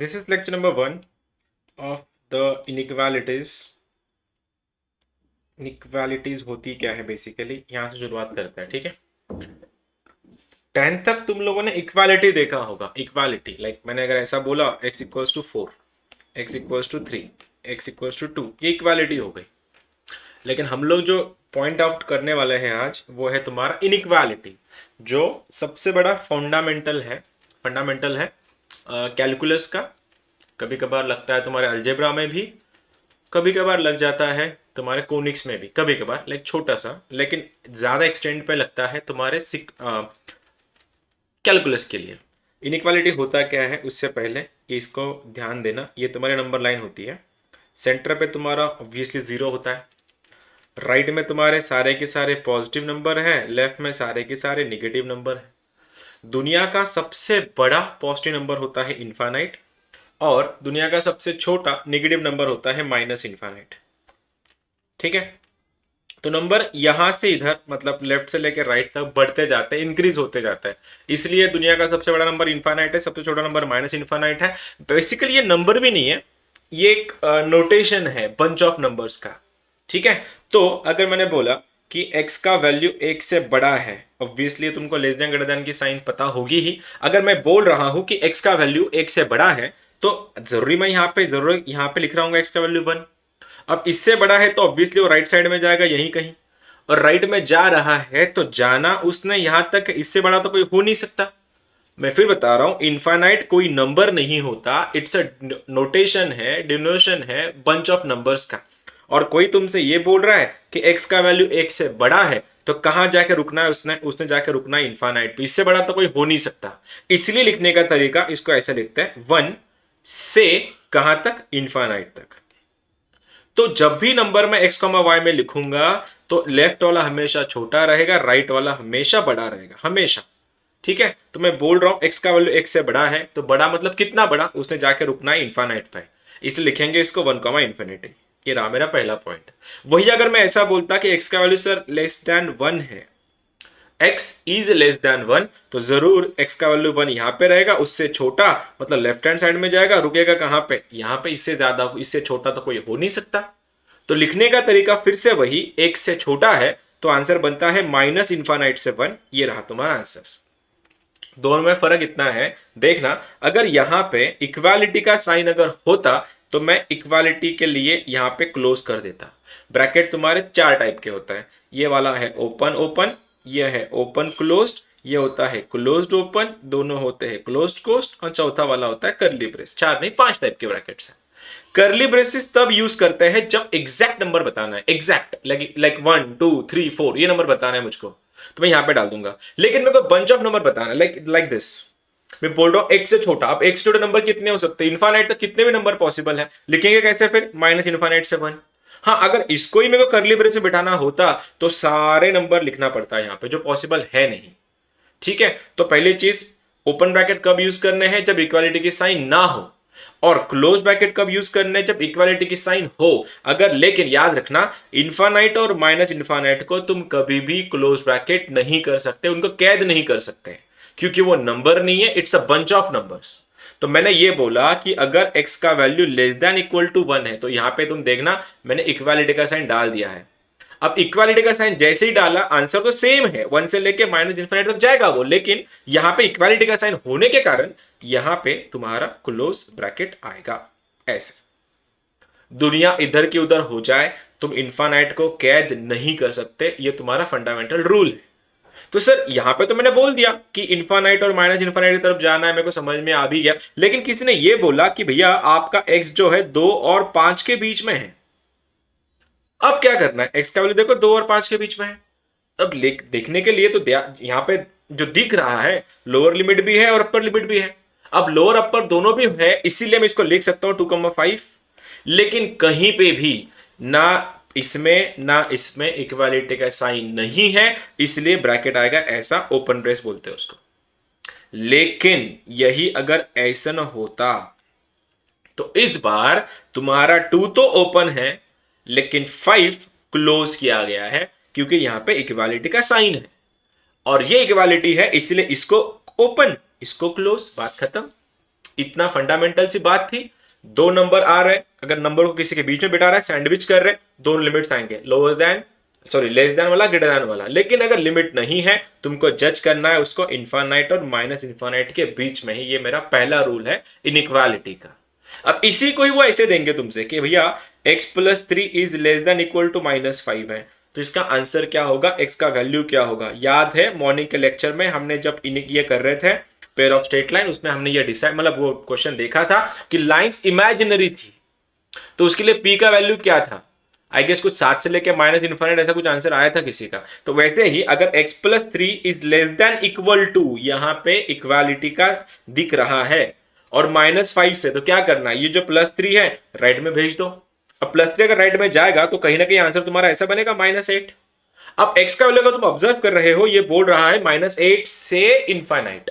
This is lecture number 1 of the inequalities. Inequalities होती क्या है बेसिकली, यहां से शुरुआत करते हैं, ठीक है। 10th तक तुम लोगों ने इक्वालिटी देखा होगा। इक्वालिटी लाइक मैंने अगर ऐसा बोला x equals to 4, x equals to 3, x equals to 2, ये इक्वालिटी हो गई। लेकिन हम लोग जो पॉइंट आउट करने वाले हैं आज वो है तुम्हारा इनइक्वालिटी, जो सबसे बड़ा फंडामेंटल है कैलकुलस का। कभी कभार लगता है तुम्हारे अलजेब्रा में भी, कभी कभार लग जाता है तुम्हारे कोनिक्स में भी, कभी कभार लाइक छोटा सा, लेकिन ज्यादा एक्सटेंड पे लगता है तुम्हारे कैलकुलस के लिए। इनइक्वालिटी होता क्या है उससे पहले इसको ध्यान देना, ये तुम्हारी नंबर लाइन होती है। सेंटर पे तुम्हारा ऑब्वियसली जीरो होता है, राइट में तुम्हारे सारे के सारे पॉजिटिव नंबर हैं, लेफ्ट में सारे के सारे निगेटिव नंबर हैं। दुनिया का सबसे बड़ा पॉजिटिव नंबर होता है इन्फानाइट, और दुनिया का सबसे छोटा नेगेटिव नंबर होता है माइनस इन्फानाइट, ठीक है। तो नंबर यहां से इधर मतलब लेफ्ट से लेकर राइट तक बढ़ते जाते हैं, इंक्रीज होते जाता है। इसलिए दुनिया का सबसे बड़ा नंबर इन्फानाइट है, सबसे छोटा नंबर माइनस इन्फानाइट है। बेसिकली ये नंबर भी नहीं है, ये एक नोटेशन है बंच ऑफ नंबर्स का, ठीक है। तो अगर मैंने बोला कि x का वैल्यू 1 से बड़ा है, ऑब्वियसली तुमको लेस देन ग्रेटर देन की साइन पता होगी ही। अगर मैं बोल रहा हूं कि x का वैल्यू 1 से बड़ा है तो जरूरी मैं यहां पे लिख रहा हूँ x का वैल्यू 1। अब इससे बड़ा है तो ऑब्वियसली वो राइट साइड में जाएगा यहीं कहीं, और राइट में जा रहा है तो जाना उसने यहां तक, इससे बड़ा तो कोई हो नहीं सकता। मैं फिर बता रहा हूं, इनफाइनाइट कोई नंबर नहीं होता, इट्स अ नोटेशन है, डिनोशन है बंच ऑफ नंबर्स का। और कोई तुमसे ये बोल रहा है कि x का वैल्यू 1 से बड़ा है तो कहां जाके रुकना है, उसने उसने जाके रुकना है इनफाइनाइट पे, इससे बड़ा तो कोई हो नहीं सकता। इसलिए लिखने का तरीका इसको ऐसे लिखते हैं, 1 से कहां तक, इनफाइनाइट तक। तो जब भी नंबर में x, y में लिखूंगा तो लेफ्ट वाला हमेशा छोटा रहेगा, राइट वाला हमेशा बड़ा रहेगा, हमेशा, ठीक है। तो मैं बोल रहा हूं x का वैल्यू 1 से बड़ा है, तो बड़ा मतलब कितना बड़ा, उसने जाके रुकना है इन्फानाइट पे, इसलिए लिखेंगे इसको 1, इन्फिनिटी। ये रहा मेरा पहला पॉइंट। वही अगर मैं ऐसा बोलता कि x का वैल्यू सर लेस देन 1 है, x इज लेस देन 1, तो जरूर x का वैल्यू 1 यहां पे रहेगा, उससे छोटा मतलब लेफ्ट हैंड साइड में जाएगा, रुकेगा कहां पे, यहां पे। इससे ज्यादा इससे छोटा तो कोई हो नहीं सकता। तो लिखने का तरीका फिर से वही, 1 से छोटा है तो आंसर बनता है माइनस इन्फानाइट से 1। ये रहा तुम्हारा आंसर। दोनों में फर्क इतना है, देखना, अगर यहां पे इक्वालिटी का साइन अगर होता तो मैं इक्वालिटी के लिए यहां पे क्लोज कर देता। ब्रैकेट तुम्हारे चार टाइप के होता है, ये वाला है ओपन ओपन, ये है ओपन क्लोज्ड, ये होता है क्लोज्ड ओपन, दोनों होते हैं क्लोज्ड क्लोज्ड, और चौथा वाला होता है करली ब्रेस। चार नहीं, पांच टाइप के ब्रैकेट्स हैं। करली ब्रेसेस तब यूज करते हैं जब एग्जैक्ट नंबर बताना है, एग्जैक्ट लाइक 1 2 3 4 ये नंबर बताना है मुझको, तो मैं यहां पे डाल दूंगा। लेकिन मेरे को बंच ऑफ नंबर बताना है, लाइक दिस। मैं बोल रहा हूं एक से छोटा, अब एक से छोटे नंबर कितने हो सकते हैं, इन्फानाइट तक कितने भी नंबर पॉसिबल है, लिखेंगे कैसे फिर, माइनस इन्फानाइट से 1। हाँ, अगर इसको ही मेरे को करली ब्रेस में बिठाना होता तो सारे नंबर लिखना पड़ता है यहां पे, जो पॉसिबल है नहीं, ठीक है। तो पहली चीज, ओपन ब्रैकेट कब यूज करने हैं, जब इक्वालिटी की साइन ना हो, और क्लोज ब्रैकेट कब यूज करने, जब इक्वालिटी की साइन हो। अगर, लेकिन याद रखना, इन्फानाइट और माइनस इन्फानाइट को तुम कभी भी क्लोज ब्रैकेट नहीं कर सकते, उनको कैद नहीं कर सकते, क्योंकि वो नंबर नहीं है, it's a bunch of numbers. तो मैंने ये बोला कि अगर x का वैल्यू लेस देन इक्वल टू 1 है, तो यहां पे तुम देखना मैंने इक्वालिटी का साइन डाल दिया है। अब इक्वालिटी का साइन जैसे ही डाला, आंसर तो सेम है, 1 से लेके माइनस इन्फिनिटी तक जाएगा वो, लेकिन यहां पे इक्वालिटी का साइन होने के कारण यहां पे तुम्हारा क्लोज ब्रैकेट आएगा। ऐसे दुनिया इधर की उधर हो जाए, तुम इन्फानाइट को कैद नहीं कर सकते, ये तुम्हारा फंडामेंटल रूल है। तो सर यहां पे तो मैंने बोल दिया कि इन्फानाइट और माइनस इन्फानाइट की तरफ जाना है, मेरे को समझ में आ भी गया, लेकिन किसी ने यह बोला कि भैया आपका एक्स जो है 2 और 5 के बीच में है। अब क्या करना है, एक्स का वैल्यू देखो 2 और 5 के बीच में है। अब देखने के लिए तो यहां पे जो दिख रहा है, लोअर लिमिट भी है और अपर लिमिट भी है। अब लोअर अपर दोनों भी है, इसीलिए मैं इसको लिख सकता हूं 2,5। लेकिन कहीं पे भी ना इसमें इक्वालिटी का साइन नहीं है, इसलिए ब्रैकेट आएगा ऐसा, ओपन ब्रेस बोलते हैं उसको। लेकिन यही अगर ऐसा ना होता तो इस बार तुम्हारा 2 तो ओपन है लेकिन 5 क्लोज किया गया है, क्योंकि यहां पे इक्वालिटी का साइन है, और ये इक्वालिटी है इसलिए इसको ओपन, इसको क्लोज, बात खत्म। इतना फंडामेंटल सी बात थी। दो नंबर आ रहे, अगर नंबर को किसी के बीच में बिठा रहा है, सैंडविच कर रहे, दोनों लिमिट्स आएंगे, lower than sorry less than वाला, ग्रेटर देन वाला। लेकिन अगर लिमिट नहीं है, तुमको जज करना है उसको इनफाइनाइट और माइनस इनफाइनाइट के बीच में ही। ये मेरा पहला रूल है इनइक्वालिटी का। अब इसी को ही वो ऐसे देंगे तुमसे कि भैया x plus three is less than equal to minus five है, तो इसका आंसर क्या होगा, x का वैल्यू क्या होगा। याद है मॉर्निंग के लेक्चर में हमने जब ये कर रहे थे पेयर ऑफ स्ट्रेट लाइन, उसमें हमने ये डिसाइड मतलब वो क्वेश्चन देखा था कि लाइंस इमेजिनरी थी, तो उसके लिए p का वैल्यू क्या था, आई गेस कुछ 7 से लेके माइनस इन्फिनिट ऐसा कुछ आंसर आया था किसी का। तो वैसे ही अगर x plus three is less than equal to, यहां पे इक्वालिटी का दिख रहा है, और माइनस फाइव से, तो क्या करना है, ये जो प्लस थ्री है राइट में भेज दो। अब प्लस थ्री अगर राइट में जाएगा तो कहीं ना कहीं आंसर तुम्हारा ऐसा बनेगा माइनस एट। अब x का वैल्यू अगर तुम ऑब्जर्व कर रहे हो, ये बोल रहा है माइनस एट से इनफाइनाइट,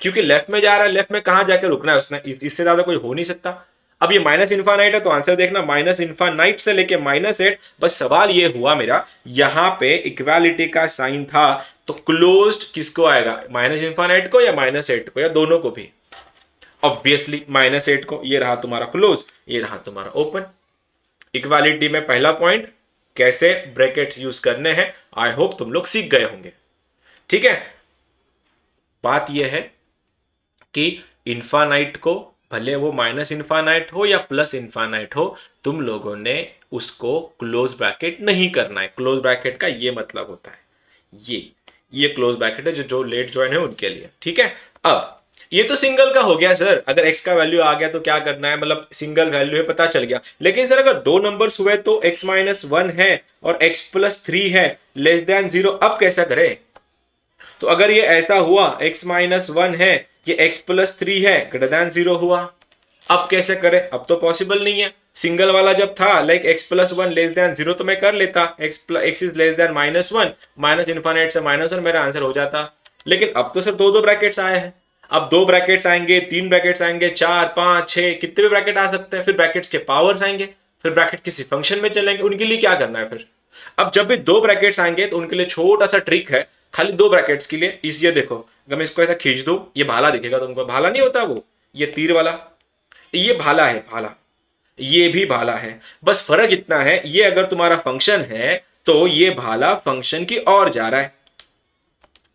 क्योंकि लेफ्ट में जा रहा है, लेफ्ट में कहां जाकर रुकना है उसने, इससे ज्यादा कोई हो नहीं सकता। अब ये माइनस इन्फानाइट है, तो आंसर देखना माइनस इन्फानाइट से लेके माइनस एट। बस सवाल ये हुआ मेरा, यहां पे इक्वालिटी का साइन था, तो क्लोज्ड किसको आएगा, माइनस इन्फानाइट को या माइनस एट को, या दोनों को भी। ऑब्वियसली माइनस एट को। ये रहा तुम्हारा क्लोज, ये रहा तुम्हारा ओपन। इक्वालिटी में पहला पॉइंट, कैसे ब्रैकेट यूज करने हैं, आई होप तुम लोग सीख गए होंगे। ठीक है, बात यह है कि इन्फानाइट को, भले वो माइनस इन्फानाइट हो या प्लस इन्फानाइट हो, तुम लोगों ने उसको क्लोज ब्रैकेट नहीं करना है। क्लोज ब्रैकेट का ये मतलब होता है, ये क्लोज ब्रैकेट है जो लेट ज्वाइन है उनके लिए। ठीक है, अब ये तो सिंगल का हो गया सर, अगर x का वैल्यू आ गया तो क्या करना है, मतलब सिंगल वैल्यू है पता चल गया। लेकिन सर अगर दो नंबर्स हुए तो x माइनस वन है और x प्लस थ्री है लेस देन जीरो, अब कैसा करें। तो अगर ये ऐसा हुआ, x माइनस वन है, ये x प्लस थ्री है, ग्रेटर देन जीरो हुआ, अब कैसे करें। अब तो पॉसिबल नहीं है। सिंगल वाला जब था like x plus one less than zero, तो मैं कर लेता x is less then minus one, minus infinite से माइनस वन, मेरा आंसर हो जाता। लेकिन अब तो सर दो दो ब्रैकेट्स आए हैं, अब दो ब्रैकेट्स आएंगे, तीन ब्रैकेट्स आएंगे, चार पांच छह, कितने भी ब्रैकेट आ सकते हैं। फिर ब्रैकेट्स के पावर्स आएंगे, फिर ब्रैकेट किसी फंक्शन में चलेंगे, उनके लिए क्या करना है फिर। अब जब भी दो ब्रैकेट्स आएंगे तो उनके लिए छोटा सा ट्रिक है, खाली दो ब्रैकेट्स के लिए। इस ये देखो, अगर मैं इसको ऐसा खींच दूं, ये भाला दिखेगा तुमको, भाला नहीं होता वो, ये तीर वाला, ये भाला है, भाला, ये भी भाला है। बस फर्क इतना है, ये अगर तुम्हारा फंक्शन है तो ये भाला फंक्शन की ओर जा रहा है,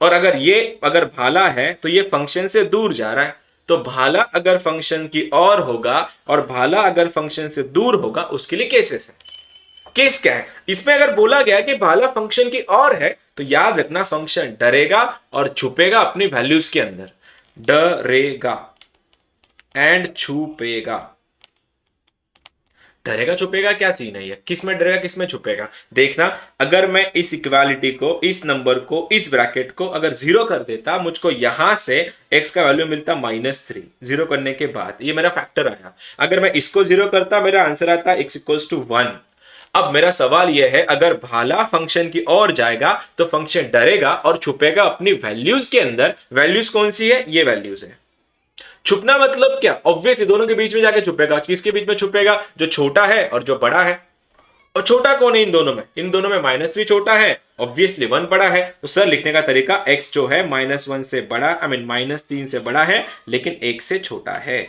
और अगर भाला है तो ये फंक्शन से दूर जा रहा है। तो भाला अगर फंक्शन की ओर होगा और भाला अगर फंक्शन से दूर होगा, उसके लिए केसेस है। केस क्या है इसमें, अगर बोला गया कि भाला फंक्शन की ओर है, तो याद रखना फंक्शन डरेगा और छुपेगा अपनी वैल्यूज के अंदर। डरेगा एंड छुपेगा। डरेगा छुपेगा क्या सीन है ये, किस में डरेगा किस में छुपेगा। देखना, अगर मैं इस इक्वालिटी को, इस नंबर को, इस ब्रैकेट को अगर जीरो कर देता, मुझको यहां से x का वैल्यू मिलता माइनस थ्री, जीरो करने के बाद ये मेरा फैक्टर आया। अगर मैं इसको जीरो करता, मेरा आंसर आता x इक्वल्स टू वन। अब मेरा सवाल यह है, अगर भाला फंक्शन की ओर जाएगा तो फंक्शन डरेगा और छुपेगा अपनी वैल्यूज के अंदर। वैल्यूज कौन सी है, ये वैल्यूज है। छुपना मतलब क्या, ऑब्वियसली दोनों के बीच में जाके छुपेगा। किसके बीच में छुपेगा, जो छोटा है और जो बड़ा है। और छोटा कौन है इन दोनों में, इन दोनों में माइनस थ्री छोटा है, ऑब्वियसली वन बड़ा है। तो सर लिखने का तरीका, x जो है माइनस वन से बड़ा, आई मीन माइनस तीन से बड़ा है, लेकिन एक से छोटा है।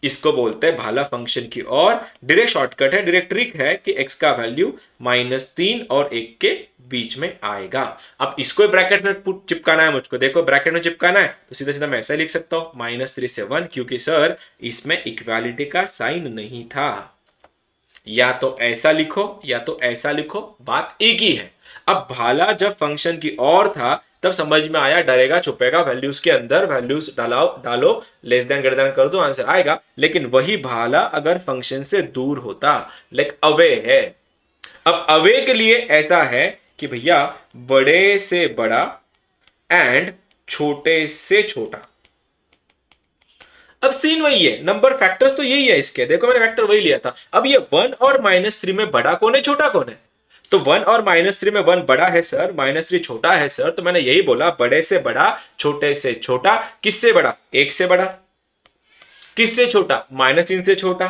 इसको बोलते हैं भाला फंक्शन की ओर। डायरेक्ट शॉर्टकट है, डायरेक्ट ट्रिक है कि x का वैल्यू माइनस तीन और एक के बीच में आएगा। अब इसको ब्रैकेट में चिपकाना है मुझको, देखो ब्रैकेट में चिपकाना है तो सीधा सीधा मैं ऐसा लिख सकता हूं, माइनस थ्री से वन, क्योंकि सर इसमें इक्वालिटी का साइन नहीं था। या तो ऐसा लिखो या तो ऐसा लिखो, बात एक ही है। अब भाला जब फंक्शन की ओर था तब समझ में आया, डरेगा छुपेगा, वैल्यूज के अंदर वैल्यूज डालो, लेस देन ग्रेटर देन कर दो, आंसर आएगा। लेकिन वही भाला अगर फंक्शन से दूर होता, लाइक अवे है। अब अवे के लिए ऐसा है कि भैया बड़े से बड़ा एंड छोटे से छोटा। अब सीन वही है, नंबर फैक्टर्स तो यही है इसके, देखो मैंने फैक्टर वही लिया था। अब ये वन और माइनस थ्री में बड़ा कौन है छोटा कौन है, तो वन और माइनस थ्री में वन बड़ा है सर, माइनस थ्री छोटा है सर। तो मैंने यही बोला, बड़े से बड़ा, छोटे से छोटा। किससे बड़ा, एक से बड़ा। किससे छोटा, माइनस तीन से छोटा।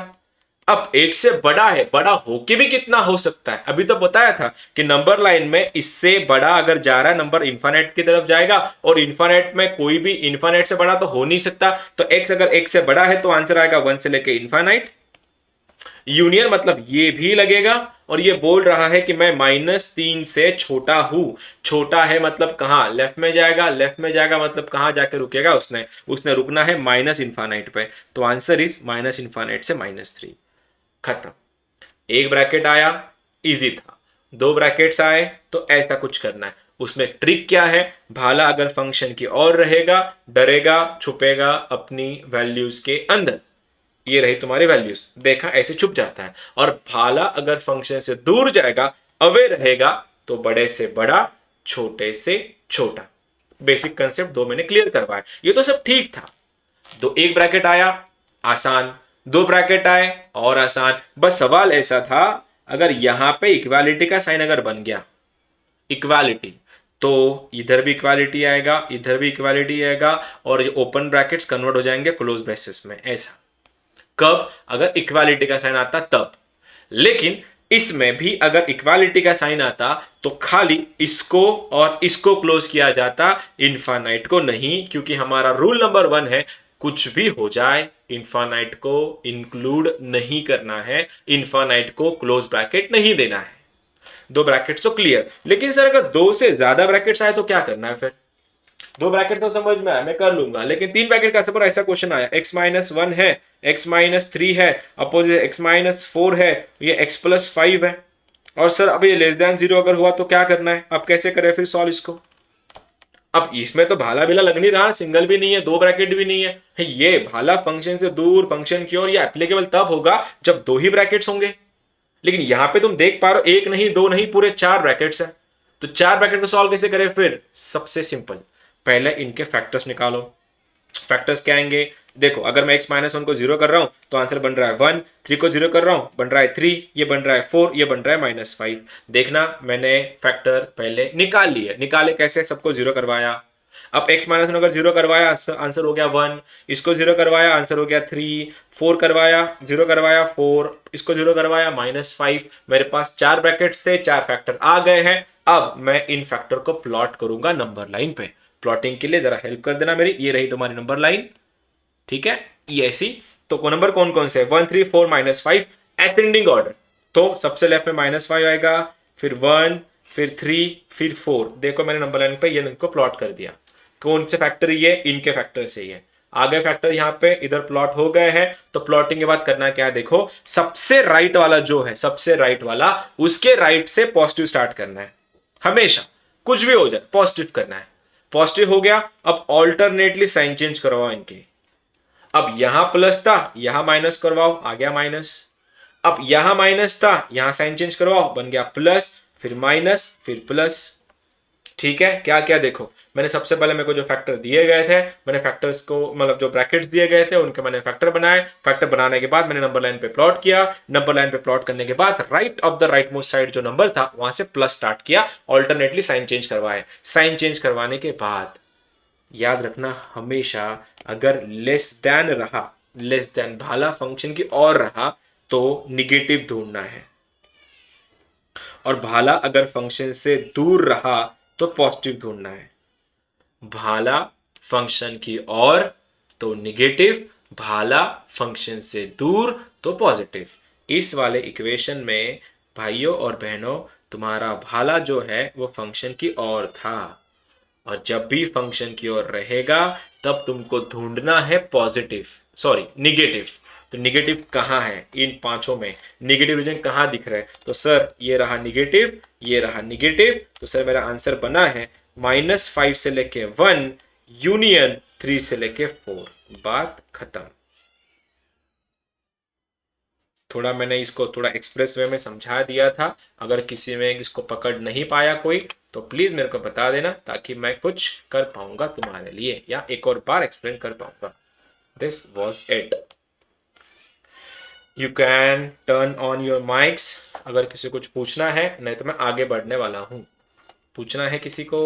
अब एक से बड़ा है, बड़ा होके भी कितना हो सकता है, अभी तो बताया था कि नंबर लाइन में इससे बड़ा अगर जा रहा है नंबर इन्फानेट की तरफ जाएगा, और इन्फानेट में कोई भी इन्फानेट से बड़ा तो हो नहीं सकता, तो एक्स अगर एक से बड़ा है तो आंसर आएगा 1 से लेके इन्फानाइट। यूनियन मतलब ये भी लगेगा, और ये बोल रहा है कि मैं -3 से छोटा हूं। छोटा है मतलब कहां, लेफ्ट में जाएगा, लेफ्ट में जाएगा मतलब कहां जाके रुकेगा, उसने उसने रुकना है माइनस इन्फानाइट पे, तो आंसर इज माइनस इन्फानाइट से -3। खत्म। एक ब्रैकेट आया, इजी था। दो ब्रैकेट्स आए तो ऐसा कुछ करना है। उसमें ट्रिक क्या है, भाला अगर फंक्शन की ओर रहेगा, डरेगा, छुपेगा अपनी वैल्यूज के अंदर। ये रही तुम्हारी वैल्यूज, देखा ऐसे छुप जाता है। और भाला अगर फंक्शन से दूर जाएगा, अवे रहेगा, तो बड़े से बड़ा, छोटे से छोटा। बेसिक कंसेप्ट दो मैंने क्लियर करवाया, ये तो सब ठीक था। दो एक ब्रैकेट आया, आसान। दो ब्रैकेट आए, और आसान। बस सवाल ऐसा था, अगर यहां पे इक्वालिटी का साइन अगर बन गया, इक्वालिटी, तो इधर भी इक्वालिटी आएगा, इधर भी इक्वालिटी आएगा, और ये ओपन ब्रैकेट्स कन्वर्ट हो जाएंगे क्लोज ब्रेसेस में। ऐसा कब, अगर इक्वालिटी का साइन आता तब। लेकिन इसमें भी अगर इक्वालिटी का साइन आता तो खाली इसको और इसको क्लोज किया जाता, इन्फानाइट को नहीं, क्योंकि हमारा रूल नंबर 1 है, कुछ भी हो जाए इन्फानाइट को इंक्लूड नहीं करना है, इन्फानाइट को क्लोज ब्रैकेट नहीं देना है। दो ब्रैकेट्स तो क्लियर। लेकिन सर अगर दो से ज्यादा ब्रैकेट्स आए तो क्या करना है फिर? दो ब्रैकेट तो समझ में आया, मैं कर लूंगा, लेकिन तीन ब्रैकेट का सपोज ऐसा क्वेश्चन आया, x-1 है, x-3 है, अपोजिट x-4 है, ये x+5 है, और सर अब ये लेस देन 0 अगर हुआ तो क्या करना है? अब कैसे करें फिर सॉल्व इसको? अब इसमें तो भाला बिला लग नहीं रहा, सिंगल भी नहीं है, दो ब्रैकेट भी नहीं है, ये भाला फंक्शन से दूर, फंक्शन की ओर, ये एप्लीकेबल तब होगा जब दो ही ब्रैकेट्स होंगे। लेकिन यहां पे तुम देख पा रहे हो, एक नहीं, दो नहीं, पूरे चार ब्रैकेट्स हैं। तो चार ब्रैकेट को सॉल्व कैसे करें फिर? सबसे सिंपल, पहले इनके फैक्टर्स निकालो। फैक्टर्स क्या आएंगे? देखो, अगर मैं x-1 को 0 कर रहा हूं तो आंसर बन रहा है 1, 3 को 0 कर रहा हूं बन रहा है 3, ये बन रहा है 4, ये बन रहा है -5। देखना, मैंने फैक्टर पहले निकाल लिए। निकाले कैसे? सबको 0 करवाया। अब x-1 अगर 0 करवाया, आंसर हो गया 1, इसको 0 करवाया, आंसर हो गया 3, 4 करवाया, 0 करवाया 4, इसको 0 करवाया -5। मेरे पास चार ब्रैकेट्स थे, चार फैक्टर आ गए हैं। अब मैं इन फैक्टर को प्लॉट करूंगा नंबर लाइन पे। प्लॉटिंग के लिए जरा हेल्प कर देना मेरी, ये रही तुम्हारी नंबर लाइन, ठीक है, ये ऐसी। तो नंबर कौन कौन से? 1, 3, 4, -5, एसेंडिंग ऑर्डर। तो सबसे लेफ्ट में -5 आएगा, फिर 1, फिर 3, फिर 4। देखो मैंने नंबर लाइन पे ये इनको प्लॉट कर दिया। कौन से फैक्टर? ये इनके फैक्टर से ही है। आगे फैक्टर यहाँ पे इधर प्लॉट हो गए हैं। तो प्लॉटिंग के बाद करना क्या है? देखो, सबसे राइट वाला जो है, सबसे राइट वाला, उसके राइट से पॉजिटिव स्टार्ट करना है हमेशा, कुछ भी हो जाए पॉजिटिव करना है। पॉजिटिव हो गया, अब ऑल्टरनेटली साइन चेंज करवाओ इनके। अब यहां प्लस था, यहां माइनस करवाओ, आ गया माइनस। अब यहां माइनस था, यहां साइन चेंज करवाओ, बन गया प्लस, फिर माइनस, फिर प्लस। ठीक है, क्या क्या देखो, मैंने सबसे पहले मेरे को जो फैक्टर दिए गए थे, मैंने फैक्टर्स को, मतलब जो ब्रैकेट्स दिए गए थे उनके मैंने फैक्टर बनाए। फैक्टर बनाने के बाद मैंने नंबर लाइन पे प्लॉट किया। नंबर लाइन पे प्लॉट करने के बाद right of the right most side जो नंबर था वहां से प्लस स्टार्ट किया, ऑल्टरनेटली साइन चेंज करवाए। साइन चेंज करवाने के बाद याद रखना हमेशा, अगर लेस देन रहा, लेस देन भाला फंक्शन की और रहा, तो निगेटिव ढूंढना है, और भाला अगर फंक्शन से दूर रहा तो पॉजिटिव ढूंढना है। भाला फंक्शन की ओर तो निगेटिव, भाला फंक्शन से दूर तो पॉजिटिव। इस वाले इक्वेशन में भाइयों और बहनों, तुम्हारा भाला जो है वो फंक्शन की ओर था, और जब भी फंक्शन की ओर रहेगा तब तुमको ढूंढना है पॉजिटिव, सॉरी निगेटिव। तो निगेटिव कहां है? इन पांचों में निगेटिव रीजन कहां दिख रहा है? तो सर ये रहा निगेटिव, ये रहा निगेटिव। तो सर मेरा आंसर बना है -5 से लेके 1 यूनियन 3 से लेके 4। बात खत्म। थोड़ा मैंने इसको थोड़ा एक्सप्रेस वे में समझा दिया था। अगर किसी में इसको पकड़ नहीं पाया कोई, तो प्लीज मेरे को बता देना, ताकि मैं कुछ कर पाऊंगा तुम्हारे लिए, या एक और बार एक्सप्लेन कर पाऊंगा। This was it. You can turn on your mics अगर किसी को कुछ पूछना है, नहीं तो मैं आगे बढ़ने वाला हूं। पूछना है किसी को?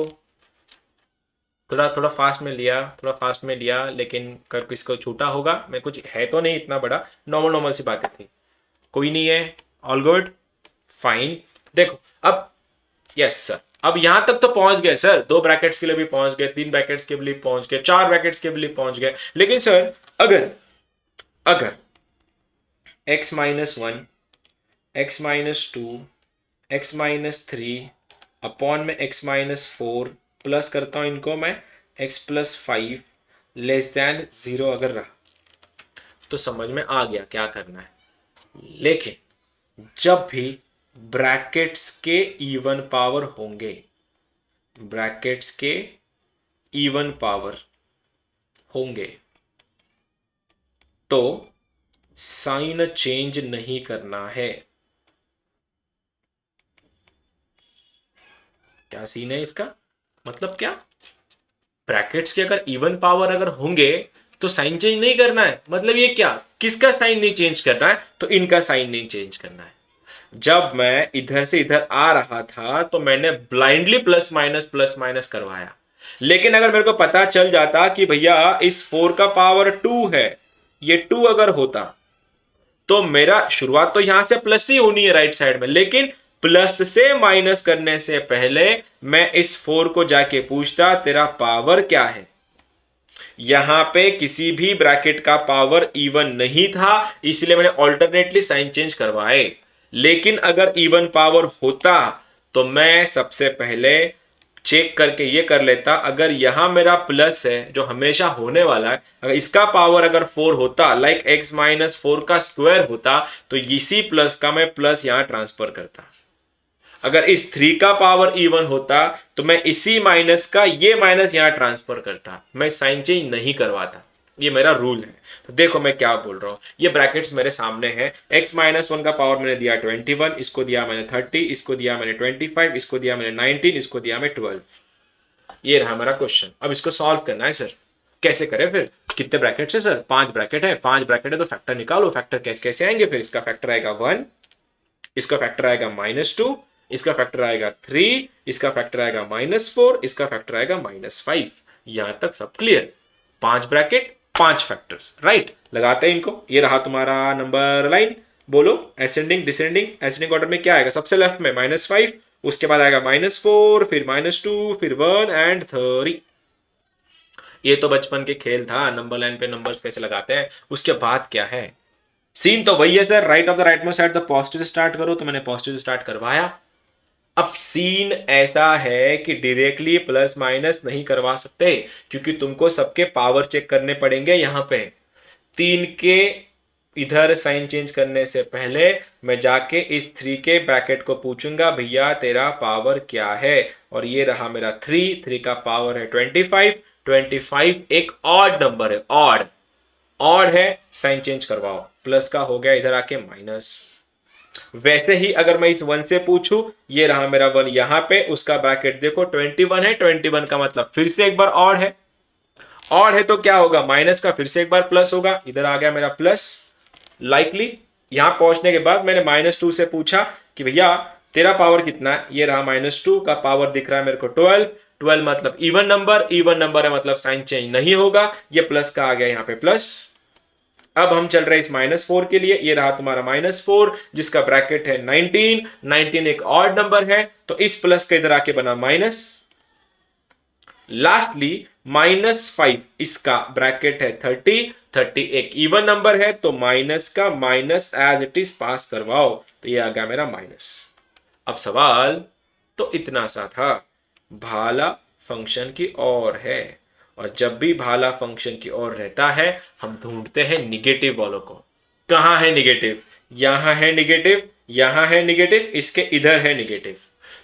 थोड़ा थोड़ा फास्ट में लिया, थोड़ा फास्ट में लिया, लेकिन कर किसको छूटा होगा, मैं कुछ है तो नहीं इतना बड़ा, नॉर्मल नॉर्मल सी बातें थी। कोई नहीं है, ऑल गुड, फाइन। देखो अब, यस सर, अब यहां तक तो पहुंच गए सर, 2 ब्रैकेट्स के लिए भी पहुंच गए, 3 ब्रैकेट्स के लिए पहुंच गए, 4 ब्रैकेट्स के लिए पहुंच गए। लेकिन सर अगर अगर x-1, x-2, x-3 अपॉन में x-4 प्लस करता हूं इनको मैं, x+5 लेस देन 0 अगर रहा तो समझ में आ गया क्या करना है। लेकिन जब भी ब्रैकेट्स के इवन पावर होंगे, ब्रैकेट्स के इवन पावर होंगे तो साइन चेंज नहीं करना है। क्या सीन है इसका, मतलब क्या, ब्रैकेट्स के अगर इवन पावर अगर होंगे तो साइन चेंज नहीं करना है, मतलब ये क्या, किसका साइन नहीं चेंज करना है, तो इनका साइन नहीं चेंज करना है। जब मैं इधर से इधर आ रहा था तो मैंने ब्लाइंडली प्लस माइनस करवाया, लेकिन अगर मेरे को पता चल जाता कि भैया इस 4 का पावर 2 है, ये 2 अगर होता तो मेरा शुरुआत तो यहां से प्लस ही होनी है राइट साइड में, लेकिन प्लस से माइनस करने से पहले मैं इस 4 को जाके पूछता तेरा पावर क्या है। यहां पे किसी भी ब्रैकेट का पावर इवन नहीं था, इसलिए मैंने ऑल्टरनेटली साइन चेंज करवाए। लेकिन अगर इवन पावर होता तो मैं सबसे पहले चेक करके ये कर लेता, अगर यहां मेरा प्लस है जो हमेशा होने वाला है, अगर इसका पावर अगर 4 होता, लाइक x-4 का स्क्वायर होता, तो इसी प्लस का मैं प्लस यहां ट्रांसफर करता। अगर इस 3 का पावर इवन होता तो मैं इसी माइनस का ये माइनस यहां ट्रांसफर करता, मैं साइन चेंज नहीं करवाता। ये मेरा रूल है। तो देखो मैं क्या बोल रहा हूं, ये ब्रैकेट्स मेरे सामने हैं, x-1 का पावर मैंने दिया 21, इसको दिया मैंने 30, इसको दिया मैंने 25, इसको दिया मैंने 19, इसको दिया मैं 12। ये रहा मेरा क्वेश्चन। अब इसको सॉल्व करना है सर, कैसे करें फिर, कितने ब्रैकेट्स है सर, 5 ब्रैकेट है, 5 ब्रैकेट है तो फैक्टर निकालो, फैक्टर कैसे कैसे आएंगे फिर, इसका फैक्टर आएगा 1, इसका फैक्टर आएगा -2, इसका फैक्टर आएगा 3, इसका फैक्टर आएगा -4, इसका फैक्टर आएगा -5। यहां तक सब क्लियर, 5 ब्रैकेट 5 फैक्टर्स, राइट। लगाते हैं इनको, ये रहा तुम्हारा नंबर लाइन। बोलो असेंडिंग डिसेंडिंग, असेंडिंग ऑर्डर में क्या आएगा, सबसे लेफ्ट में -5, उसके बाद आएगा -4, फिर -2, फिर 1 एंड 3। ये तो बचपन के खेल था, नंबर लाइन पे नंबर्स कैसे लगाते हैं। उसके बाद क्या है, सीन तो वही है sir, right of the right most side the positive start करो, तो मैंने पॉजिटिव स्टार्ट करवाया। अब सीन ऐसा है कि डायरेक्टली प्लस माइनस नहीं करवा सकते, क्योंकि तुमको सबके पावर चेक करने पड़ेंगे। यहां पे 3 के इधर साइन चेंज करने से पहले मैं जाके इस 3 के ब्रैकेट को पूछूंगा भैया तेरा पावर क्या है, और ये रहा मेरा 3 का पावर है 25, 25 एक ऑड नंबर है, ऑड ऑड है, साइन चेंज करवाओ, प्लस का हो गया इधर आके माइनस। वैसे ही अगर मैं इस 1 से पूछूं, ये रहा मेरा 1 यहां पे, उसका ब्रैकेट देखो 21 है, 21 का मतलब फिर से एक बार ऑड है, ऑड है तो क्या होगा, माइनस का फिर से एक बार प्लस होगा, इधर आ गया मेरा प्लस। लाइकली यहां पहुंचने के बाद मैंने -2 से पूछा कि भैया तेरा पावर कितना है, ये रहा -2 का पावर दिख रहा है मेरे को 12, 12 मतलब इवन नंबर, इवन नंबर है मतलब साइन चेंज नहीं होगा, ये प्लस का आ गया यहां पे प्लस। अब हम चल रहे हैं इस -4 के लिए, ये रहा तुम्हारा -4 जिसका ब्रैकेट है 19, 19 एक ऑड नंबर है तो इस प्लस का इधर आके बना माइनस। लास्टली -5 इसका ब्रैकेट है 30, 30 एक इवन नंबर है तो माइनस का minus as it is pass करवाओ, तो ये आ गया मेरा माइनस। अब सवाल तो इतना सा था, भाला फंक्शन की ओर है, और जब भी भाला फंक्शन की ओर रहता है हम ढूंढते हैं निगेटिव वालों को। कहां है निगेटिव, यहां है निगेटिव, यहां है निगेटिव, इसके इधर है निगेटिव,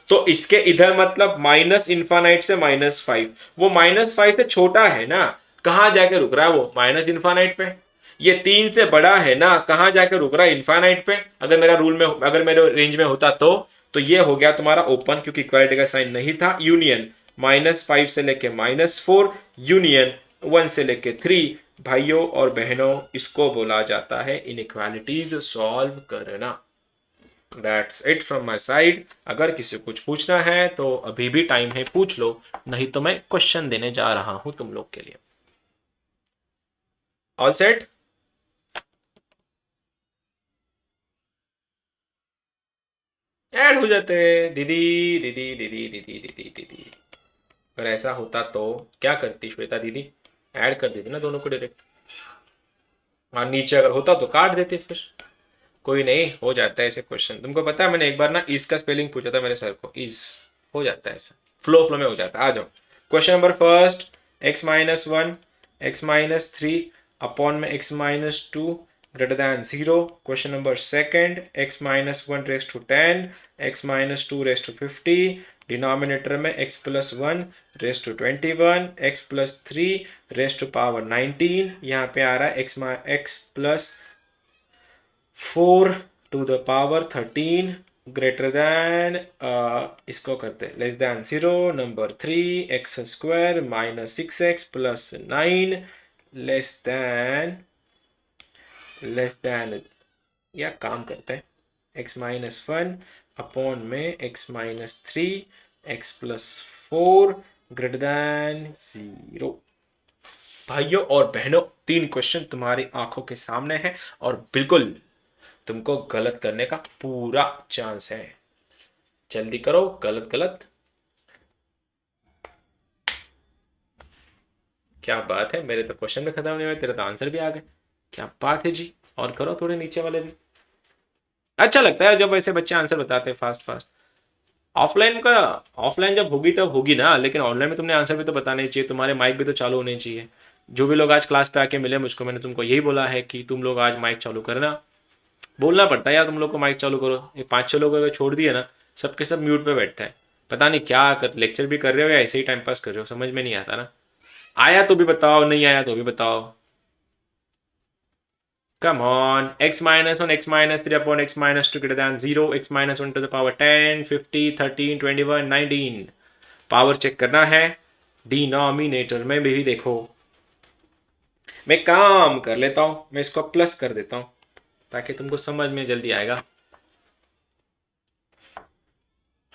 तो इसके इधर मतलब माइनस इन्फानाइट से -5, वो -5 से छोटा है ना, कहां जाके रुक रहा है वो, माइनस इन्फानाइट पे। ये 3 से बड़ा है ना, कहां जाके रुक रहा है, इन्फानाइट पे। अगर मेरा रूल में, अगर मेरे रेंज में होता तो ये हो गया तुम्हारा ओपन, क्योंकि इक्वालिटी का साइन नहीं था, यूनियन -5 से लेके -4, यूनियन 1 से लेके 3। भाइयों और बहनों इसको बोला जाता है इनइक्वालिटीज सॉल्व करना। That's it from my side. अगर किसी को कुछ पूछना है तो अभी भी टाइम है, पूछ लो, नहीं तो मैं क्वेश्चन देने जा रहा हूं तुम लोग के लिए। All set. ऐड हो जाते हैं। दीदी दीदी दीदी दीदी दीदी दीदी। अगर ऐसा होता तो क्या करती श्वेता दीदी? ऐड कर देती ना दोनों को डायरेक्ट। हाँ, नीचे अगर होता तो काट देते फिर। कोई नहीं, हो जाता है ऐसे क्वेश्चन। तुमको पता है मैंने एक बार ना इस का स्पेलिंग पूछा था मेरे सर को, इस। हो जाता है ऐसा, फ्लो फ्लो में हो जाता है। आ जाओ। Question number first, x-1 x-3 upon में x-2 greater than 0। Question number second, x-1 raise to 10 x-2 raise to 50, denominator में x+1 raise to 21 x+3 raise to power 19। यहाँ पे आ रहा है x+4 to the power 13 greater than, इसको करते हैं less than 0। Number 3, x² -6x plus 9 less than या काम करते हैं x-1 अपॉन में x-3 x+4 ग्रेटर दैन 0। भाइयों और बहनों, 3 क्वेश्चन तुम्हारी आंखों के सामने है और बिल्कुल तुमको गलत करने का पूरा चांस है। जल्दी करो, गलत गलत। क्या बात है, मेरे तो क्वेश्चन भी खत्म नहीं हुए, तेरे तो आंसर भी आ गए। क्या बात है जी। और करो थोड़े नीचे वाले भी। अच्छा लगता है जब ऐसे बच्चे आंसर बताते हैं फास्ट फास्ट। ऑफलाइन का, ऑफलाइन जब होगी तब होगी ना, लेकिन ऑनलाइन में तुमने आंसर भी तो बताने चाहिए, तुम्हारे माइक भी तो चालू होने चाहिए। जो भी लोग आज क्लास पे आके मिले मुझको, मैंने तुमको यही बोला है कि तुम लोग आज माइक चालू करना। बोलना पड़ता है यार तुम लोग को, माइक चालू करो। ये 5-6 लोग अगर छोड़ दिए ना, सबके सब म्यूट पे बैठते हैं। पता नहीं क्या कर, लेक्चर भी कर रहे हो या ऐसे ही टाइम पास कर रहे हो, समझ में नहीं आता ना। आया तो भी बताओ, नहीं आया तो भी बताओ। Come on. x-1 x-3 upon x-2 greater than 0 x-1 to the power 10 50 13 21 19। Power check करना है, डिनोमिनेटर में भी देखो। मैं काम कर लेता हूं, मैं इसको प्लस कर देता हूं ताकि तुमको समझ में जल्दी आएगा।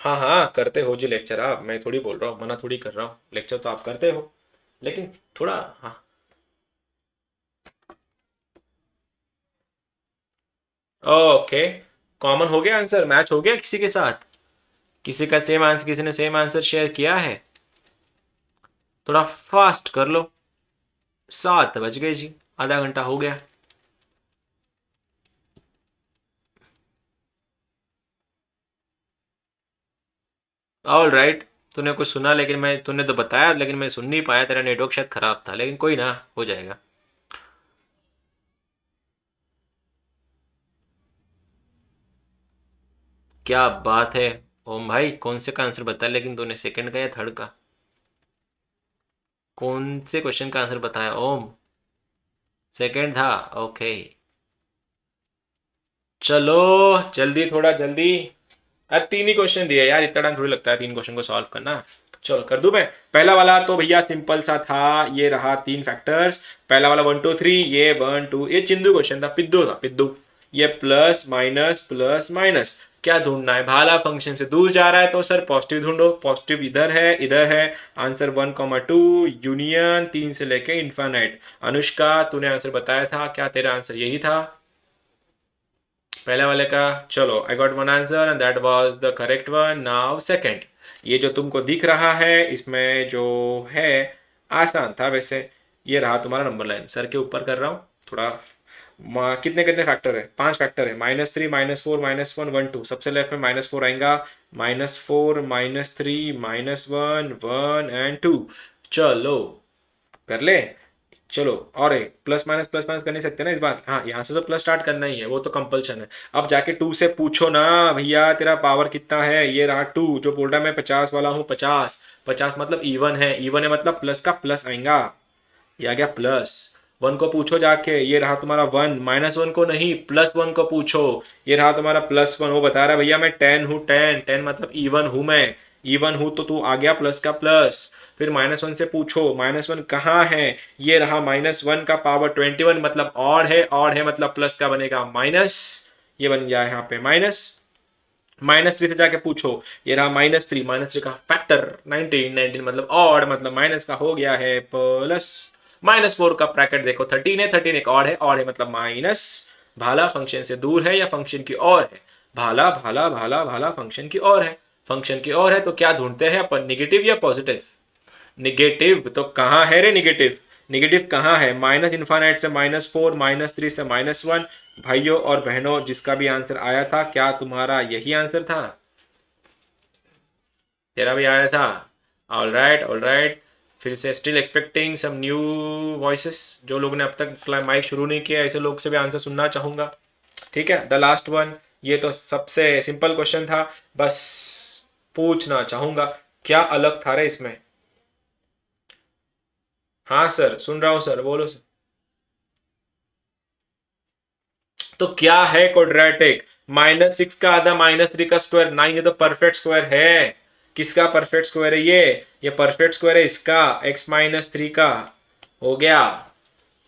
हाँ हाँ, करते हो जी लेक्चर आप, मैं थोड़ी बोल रहा हूँ, मना थोड़ी कर रहा हूँ, लेक्चर तो आप करते हो, लेकिन थोड़ा। हाँ, ओके। कॉमन हो गया, आंसर मैच हो गया किसी के साथ? किसी का सेम आंसर, किसी ने सेम आंसर शेयर किया है? थोड़ा फास्ट कर लो। 7 बज गए जी, आधा घंटा हो गया। All right. तूने कुछ सुना, लेकिन मैं, तूने तो बताया लेकिन मैं सुन नहीं पाया, तेरा नेटवर्क शायद खराब था, लेकिन कोई ना, हो जाएगा। क्या बात है। ओम भाई, कौन से का आंसर बताया लेकिन तूने, सेकंड का या थर्ड का? कौन से क्वेश्चन का आंसर बताया ओम? सेकंड था, ओके। चलो जल्दी, थोड़ा जल्दी। अरे 3 ही क्वेश्चन दिए यार, इतना टाइम थोड़ी लगता है 3 क्वेश्चन को सॉल्व करना। चलो कर दूं मैं। पहला वाला तो भैया सिंपल सा था, ये रहा 3 फैक्टर्स। पहला वाला 1 2 3, ये 1 2, ये चिंदू क्वेश्चन था, पिद्दू था पिद्दू। ये प्लस माइनस क्या ढूंढना है? भाला फंक्शन से दूर जा रहा है तो सर पॉजिटिव ढूंढो, पॉजिटिव इधर है इधर है। आंसर 1,2 यूनियन 3 से लेके इन्फानाइट। अनुष्का, तूने आंसर बताया था, क्या तेरा आंसर यही था पहले वाले का? चलो, I got one answer and that was the correct one. Now second, ये जो तुमको दिख रहा है इसमें जो है, आसान था वैसे। ये रहा तुम्हारा नंबर लाइन, सर के ऊपर कर रहा हूँ थोड़ा। कितने कितने फैक्टर है? 5 फैक्टर है, -3 -4 -1 1 2। सबसे लेफ्ट में -4 आएगा, -4 -3 -1 1 एंड 2। चलो कर ले। चलो, और एक प्लस माइनस कर नहीं सकते ना इस बार। हाँ, यहाँ से तो प्लस स्टार्ट करना ही है, वो तो कंपलशन है। अब जाके 2 से पूछो ना, भैया तेरा पावर कितना है? ये रहा 2, जो बोल रहा है मैं 50 वाला हूँ। 50, 50 मतलब इवन है, इवन है मतलब प्लस का प्लस आएगा। ये आ गया प्लस। 1 को पूछो जाके, ये रहा तुम्हारा 1। -1 को नहीं, +1 को पूछो। ये रहा तुम्हारा +1। वो बता रहा है भैया मैं 10 हूँ, 10 10 मतलब इवन हूँ मैं। इवन हूँ तो तू आ गया प्लस का प्लस। फिर -1 से पूछो, -1 कहाँ है? ये रहा -1 का पावर 21 मतलब ऑड है, ऑड है मतलब प्लस का बनेगा माइनस। ये बन गया यहाँ पे माइनस। -3 से जाके पूछो, ये रहा -3, -3 का फैक्टर 19, 19 मतलब ऑड, मतलब माइनस का हो गया है प्लस। -4 का ब्रैकेट देखो 13 है, 13 एक ऑड है, ऑड है मतलब माइनस। भाला फंक्शन से दूर है या फंक्शन की ओर है? भाला भाला भाला भाला फंक्शन की ओर है, फंक्शन की ओर है तो क्या ढूंढते हैं अपन, निगेटिव या पॉजिटिव? निगेटिव। तो कहाँ है रे निगेटिव? निगेटिव कहाँ है? माइनस इन्फाइनाइट से -4, -3 से -1। भाइयों और बहनों, जिसका भी आंसर आया था, क्या तुम्हारा यही आंसर था? तेरा भी आया था? All right all right. फिर से still expecting some new voices. जो लोग ने अब तक माइक शुरू नहीं किया, ऐसे लोग से भी आंसर सुनना चाहूंगा। ठीक है, द लास्ट वन। ये तो सबसे सिंपल क्वेश्चन था, बस पूछना चाहूंगा, क्या अलग था रे इसमें? हाँ सर, सुन रहा हूँ सर, बोलो सर। तो क्या है क्वाड्रेटिक? -6 का आधा -3 का स्क्वायर 9, ये तो परफेक्ट स्क्वायर है। किसका परफेक्ट स्क्वायर है ये परफेक्ट स्क्वायर है इसका, x-3 का। हो गया।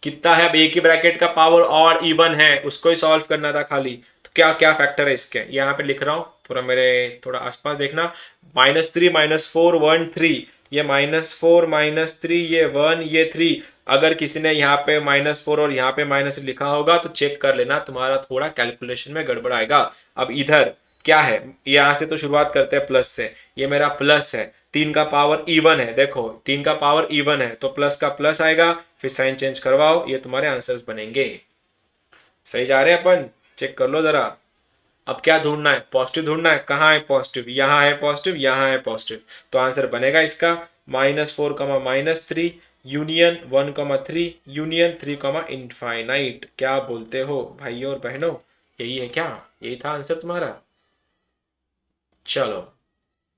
कितना है? अब एक ही ब्रैकेट का पावर और इवन है, उसको ही सॉल्व करना था खाली। तो क्या क्या फैक्टर है इसके, यहाँ पे लिख रहा हूँ, थोड़ा मेरे थोड़ा आसपास देखना। -3 -4 1 3, ये -4 -3, ये 1 ये 3। अगर किसी ने यहाँ पे -4 और यहाँ पे -3 लिखा होगा तो चेक कर लेना, तुम्हारा थोड़ा कैलकुलेशन में गड़बड़ आएगा। अब इधर क्या है, यहां से तो शुरुआत करते हैं प्लस से। ये मेरा प्लस है, 3 का पावर इवन है, देखो 3 का पावर इवन है तो प्लस का प्लस आएगा, फिर साइन चेंज करवाओ, ये तुम्हारे आंसर्स बनेंगे। सही जा रहे हैं अपन? चेक कर लो जरा। अब क्या ढूंढना है? पॉजिटिव ढूंढना है। कहाँ है पॉजिटिव? यहाँ है पॉजिटिव, यहाँ है पॉजिटिव। तो आंसर बनेगा इसका -4, -3 यूनियन 1, 3 यूनियन 3, इनफाइनाइट। क्या बोलते हो भाइयों और बहनों? यही है क्या? यही था आंसर तुम्हारा? चलो,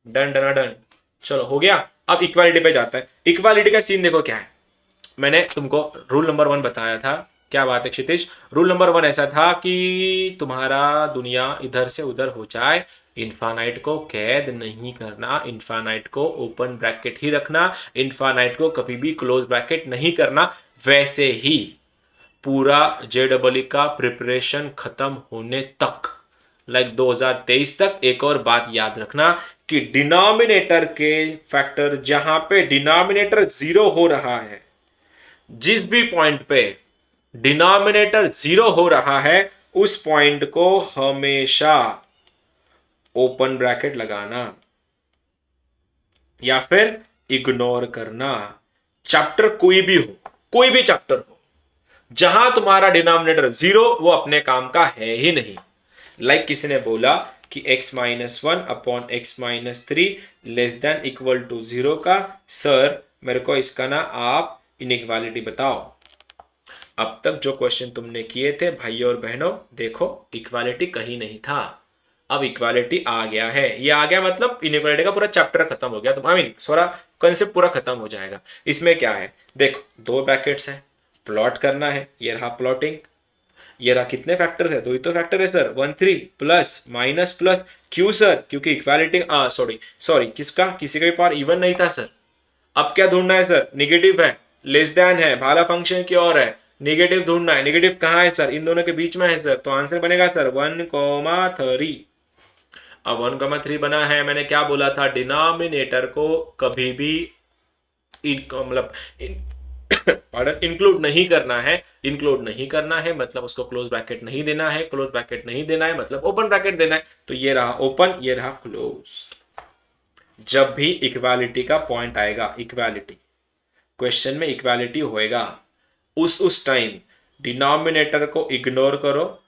डन डना डन। चलो हो गया। अब इक्वालिटी पे जाता है। इक्वालिटी का सीन देखो क्या है। मैंने तुमको रूल नंबर 1 बताया था। क्या बात है क्षितिज? रूल नंबर 1 ऐसा था कि तुम्हारा दुनिया इधर से उधर हो जाए, इन्फानाइट को कैद नहीं करना, इन्फानाइट को ओपन ब्रैकेट ही रखना, इन्फानाइट को कभी भी क्लोज ब्रैकेट नहीं करना। वैसे ही पूरा जेडबल का प्रिपरेशन खत्म होने तक, लाइक 2023 तक, एक और बात याद रखना कि डिनोमिनेटर के फैक्टर, जहां पे डिनोमिनेटर 0 हो रहा है, जिस भी पॉइंट पे डिनोमिनेटर 0 हो रहा है, उस पॉइंट को हमेशा ओपन ब्रैकेट लगाना या फिर इग्नोर करना। चैप्टर कोई भी हो, कोई भी चैप्टर हो, जहां तुम्हारा डिनोमिनेटर 0, वो अपने काम का है ही नहीं। लाइक किसी ने बोला कि x-1/x-3 less than equal to 0 का, सर मेरे को इसका ना आप इनइक्वालिटी बताओ। अब तक जो क्वेश्चन तुमने किए थे भाइयों और बहनों, देखो इक्वालिटी कहीं नहीं था, अब इक्वालिटी आ गया है। ये आ गया मतलब इनइक्वालिटी का पूरा चैप्टर खत्म हो गया, तो आई मीन सारा कंसेप्ट पूरा खत्म हो जाएगा। इसमें क्या है, देखो दो ब्रैकेट्स हैं, प्लॉट करना है, ये रहा प्लॉटिंग। ये रहा कितने फैक्टर है? दो ही तो फैक्टर है सर, 1 3 प्लस माइनस प्लस। क्यों सर? क्योंकि इक्वालिटी सॉरी सॉरी किसका, किसी का भी पावर इवन नहीं था सर। अब क्या ढूंढना है सर? निगेटिव है, लेस देन है, भाला फंक्शन की ओर है, निगेटिव ढूंढना है। निगेटिव कहाँ है सर? इन दोनों के बीच में है सर, तो आंसर बनेगा सर 1, 3। अब 1, 3 बना है, मैंने क्या बोला था, डिनोमिनेटर को कभी भी मतलब पार्डन इंक्लूड नहीं करना है। इंक्लूड नहीं करना है मतलब उसको क्लोज ब्रैकेट नहीं देना है, क्लोज ब्रैकेट नहीं देना है मतलब ओपन ब्रैकेट देना है। तो ये रहा ओपन, ये रहा क्लोज। जब भी इक्वालिटी का पॉइंट आएगा, इक्वालिटी क्वेश्चन में इक्वालिटी होएगा, उस टाइम डिनोमिनेटर को इग्नोर करो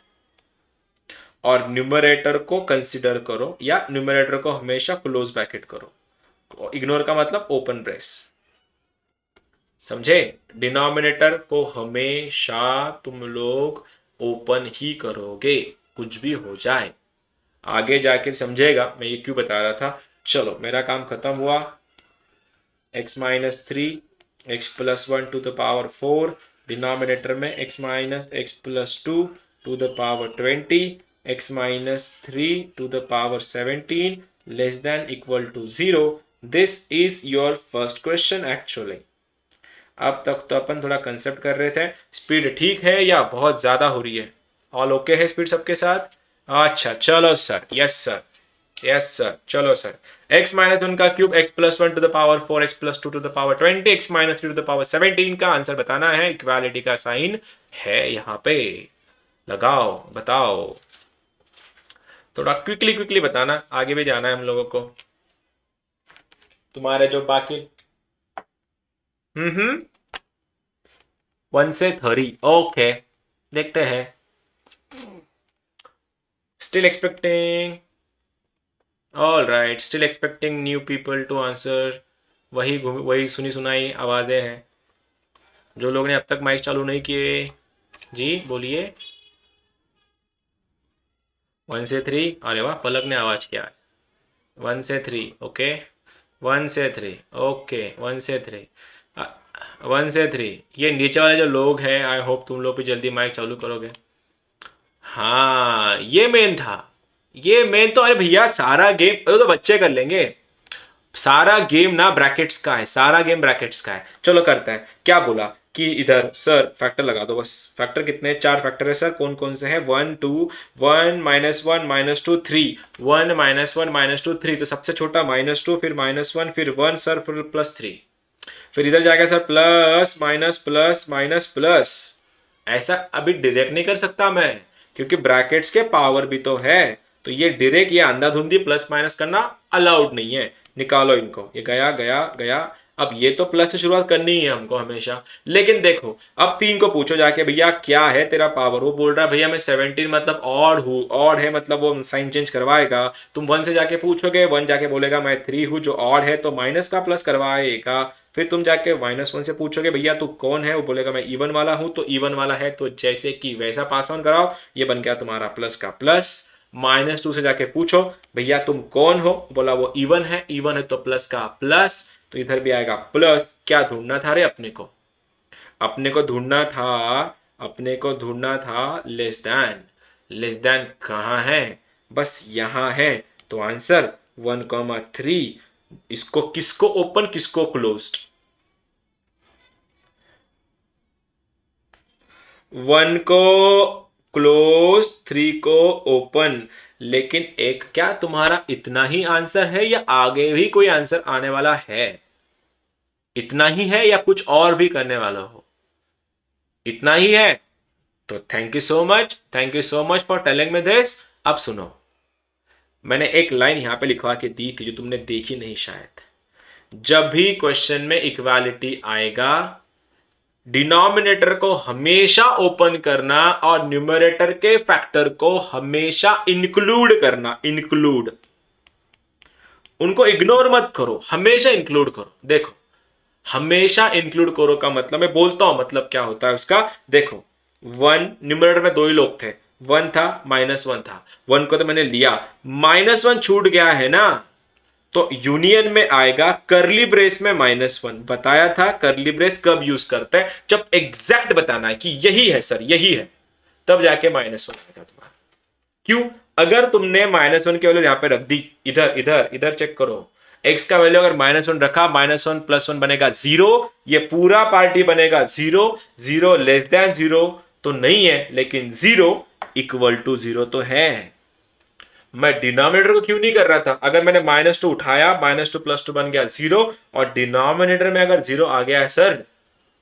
और न्यूमरेटर को कंसिडर करो, या न्यूमरेटर को हमेशा क्लोज ब्रैकेट करो। इग्नोर का मतलब ओपन ब्रेस, समझे? डिनोमिनेटर को हमेशा तुम लोग ओपन ही करोगे, कुछ भी हो जाए। आगे जाके समझेगा मैं ये क्यों बता रहा था। चलो मेरा काम खत्म हुआ। x-3 x+1 to the power 4, denominator में x-x+2 to the power 20, x-3 to the power 17 less than equal to 0। This is your first question actually. अब तक तो अपन थोड़ा कंसेप्ट कर रहे थे। स्पीड ठीक है या बहुत ज्यादा हो रही है? ऑल ओके है स्पीड सबके साथ? अच्छा चलो sir, yes sir, yes sir, चलो सर। x-1 का cube x+1 to the power 4, x+2 to the power 20, x-3 to the power 17 का आंसर बताना है। इक्वालिटी का साइन है यहाँ पे, लगाओ बताओ। थोड़ा क्विकली क्विकली बताना, आगे भी जाना है हम लोगों को। तुम्हारे जो बाकी 1 से 3 ओके, देखते हैं। Still expecting, all right, still expecting new people to answer. वही सुनी सुनाई आवाजें हैं। जो लोग ने अब तक माइक चालू नहीं किए, जी बोलिए। 1 से 3, अरे वाह, पलक ने आवाज किया। 1 से 3 ओके, 1 से 3 ओके, 1 से 3, 1 से 3। ये नीचे वाले जो लोग हैं, आई होप तुम लोग भी जल्दी माइक चालू करोगे। हाँ ये मेन था, ये मेन तो, अरे भैया सारा गेम तो बच्चे कर लेंगे। सारा गेम ना ब्रैकेट्स का है, सारा गेम ब्रैकेट्स का है। चलो करते हैं। क्या बोला कि इधर सर फैक्टर लगा दो बस। फैक्टर कितने, 4 फैक्टर है सर, कौन कौन से हैं? 1 2, 1 -1 -2 3, 1 -1 -2 3, तो सबसे छोटा -2, फिर -1, फिर 1 सर, फिर +3, फिर इधर जाएगा sir plus minus plus minus plus. ऐसा अभी डायरेक्ट नहीं कर सकता मैं, क्योंकि ब्रैकेट्स के पावर भी तो है। तो ये डायरेक्ट, ये अंधाधुंधी प्लस माइनस करना अलाउड नहीं है। निकालो इनको, ये गया गया गया। अब ये तो प्लस से शुरुआत करनी ही है हमको हमेशा। लेकिन देखो, अब 3 को पूछो जाके, भैया क्या है तेरा पावर? वो बोल रहा है भैया मैं 17 मतलब ऑड हूँ, ऑड है मतलब वो साइन चेंज करवाएगा। तुम 1 से जाके पूछोगे, 1 जाके बोलेगा मैं 3 हूँ, जो ऑड है तो माइनस का प्लस करवाएगा। फिर तुम जाके -1 से पूछोगे भैया तू कौन है, वो बोलेगा मैं इवन वाला हूं, तो इवन वाला है तो जैसे कि वैसा पास ऑन कराओ। ये बन गया तुम्हारा प्लस का प्लस। -2 से जाके पूछो भैया तुम कौन हो, बोला वो इवन है, इवन है तो प्लस का प्लस, तो इधर भी आएगा प्लस। क्या ढूंढना था रे अपने को? अपने को ढूंढना था, अपने को ढूंढना था लेस देन। लेस देन कहाँ है? बस यहां है। तो आंसर 1, 3। इसको किसको ओपन, किसको क्लोज्ड? 1 को क्लोज, 3 को ओपन। लेकिन एक, क्या तुम्हारा इतना ही आंसर है या आगे भी कोई आंसर आने वाला है? इतना ही है या कुछ और भी करने वाला हो? इतना ही है। तो thank you so much, thank you so much for telling me this. अब सुनो, मैंने एक लाइन यहां पे लिखवा के दी थी जो तुमने देखी नहीं शायद। जब भी क्वेश्चन में इक्वालिटी आएगा, डिनोमिनेटर को हमेशा ओपन करना और न्यूमरेटर के फैक्टर को हमेशा इंक्लूड करना। इंक्लूड, उनको इग्नोर मत करो, हमेशा इंक्लूड करो। देखो, हमेशा इंक्लूड करो का मतलब, मैं बोलता हूं मतलब क्या होता है उसका। देखो, 1 न्यूमरेटर में 2 ही लोग थे, 1 था -1 था। 1 को तो मैंने लिया, -1 छूट गया है ना, तो यूनियन में आएगा करली ब्रेस में -1। बताया था करली ब्रेस कब यूज करते हैं, जब एग्जैक्ट बताना है कि यही है सर, यही है, तब जाके -1 आएगा तुम्हारा। क्यों? अगर तुमने -1 की वैल्यू यहां पे रख दी, इधर इधर इधर चेक करो, x का वैल्यू अगर -1 रखा, -1 +1 बनेगा 0, ये पूरा पार्टी बनेगा 0। 0 लेस देन 0 तो नहीं है, लेकिन 0 इक्वल टू 0 तो है। मैं डिनोमिनेटर को क्यों नहीं कर रहा था? अगर मैंने -2 उठाया, -2 + 2 बन गया 0, और डिनोमिनेटर में अगर 0 आ गया है सर,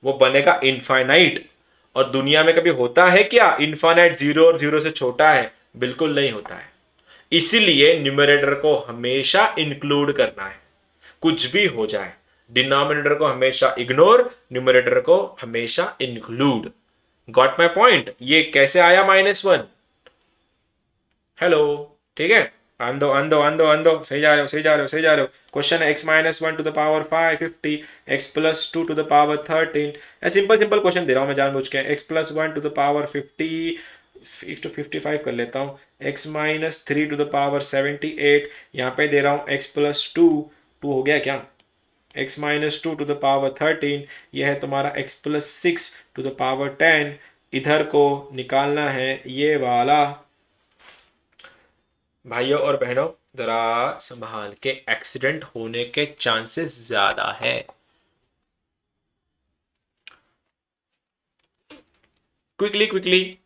वो बनेगा इनफाइनाइट। और दुनिया में कभी होता है क्या इनफाइनाइट 0 और 0 से छोटा है? बिल्कुल नहीं होता है। इसीलिए न्यूमरेटर को हमेशा इंक्लूड करना है, कुछ भी हो जाए। डिनोमिनेटर को हमेशा इग्नोर, न्यूमरेटर को हमेशा इंक्लूड। Got my point? ये कैसे आया -1? हेलो, ठीक है। आंदो आंदो आंदो आंदो, सही जा रहे हो, सही जा रहे हो, सही जा रहे हो। क्वेश्चन है x-1 to the power 5 50, x+2 to the power 13। Simple simple question दे रहा हूं मैं जानबूझ के। x+1 टू द पावर 50, 55 कर लेता हूँ। x-3 टू द पावर 78, यहाँ पे दे रहा हूँ x+2, 2 हो गया क्या? x-2 टू द पावर 13, यह है तुम्हारा x+6 टू द पावर 10। इधर को निकालना है ये वाला। भाइयों और बहनों, जरा संभाल के, एक्सीडेंट होने के चांसेस ज्यादा है। Quickly quickly,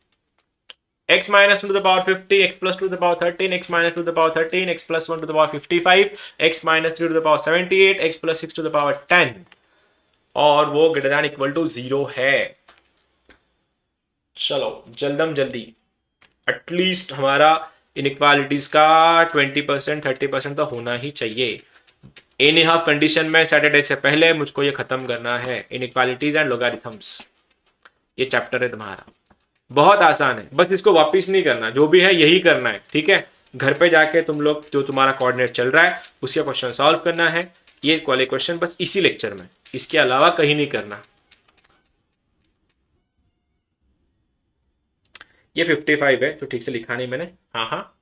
x-2 to the power 50, x+2 to the power 13, x-2 to the power 13, x+1 to the power 55, x-3 to the power 78, x+6 to the power 10, और वो ग्रेटर दैन इक्वल टू 0 है। चलो जल्दम जल्दी, at least हमारा inequalities का 20% 30% तो होना ही चाहिए। एनी हाफ कंडीशन में सैटरडे से पहले मुझको ये खत्म करना है, इनइक्वालिटीज एंड लोगारिथम्स। ये चैप्टर है तुम्हारा, बहुत आसान है, बस इसको वापिस नहीं करना, जो भी है यही करना है, ठीक है। घर पे जाके तुम लोग जो तुम्हारा कोऑर्डिनेट चल रहा है उसका क्वेश्चन सॉल्व करना है, ये वाले क्वेश्चन बस इसी लेक्चर में, इसके अलावा कहीं नहीं करना। ये 55 है तो ठीक से लिखा नहीं मैंने, हाँ हाँ।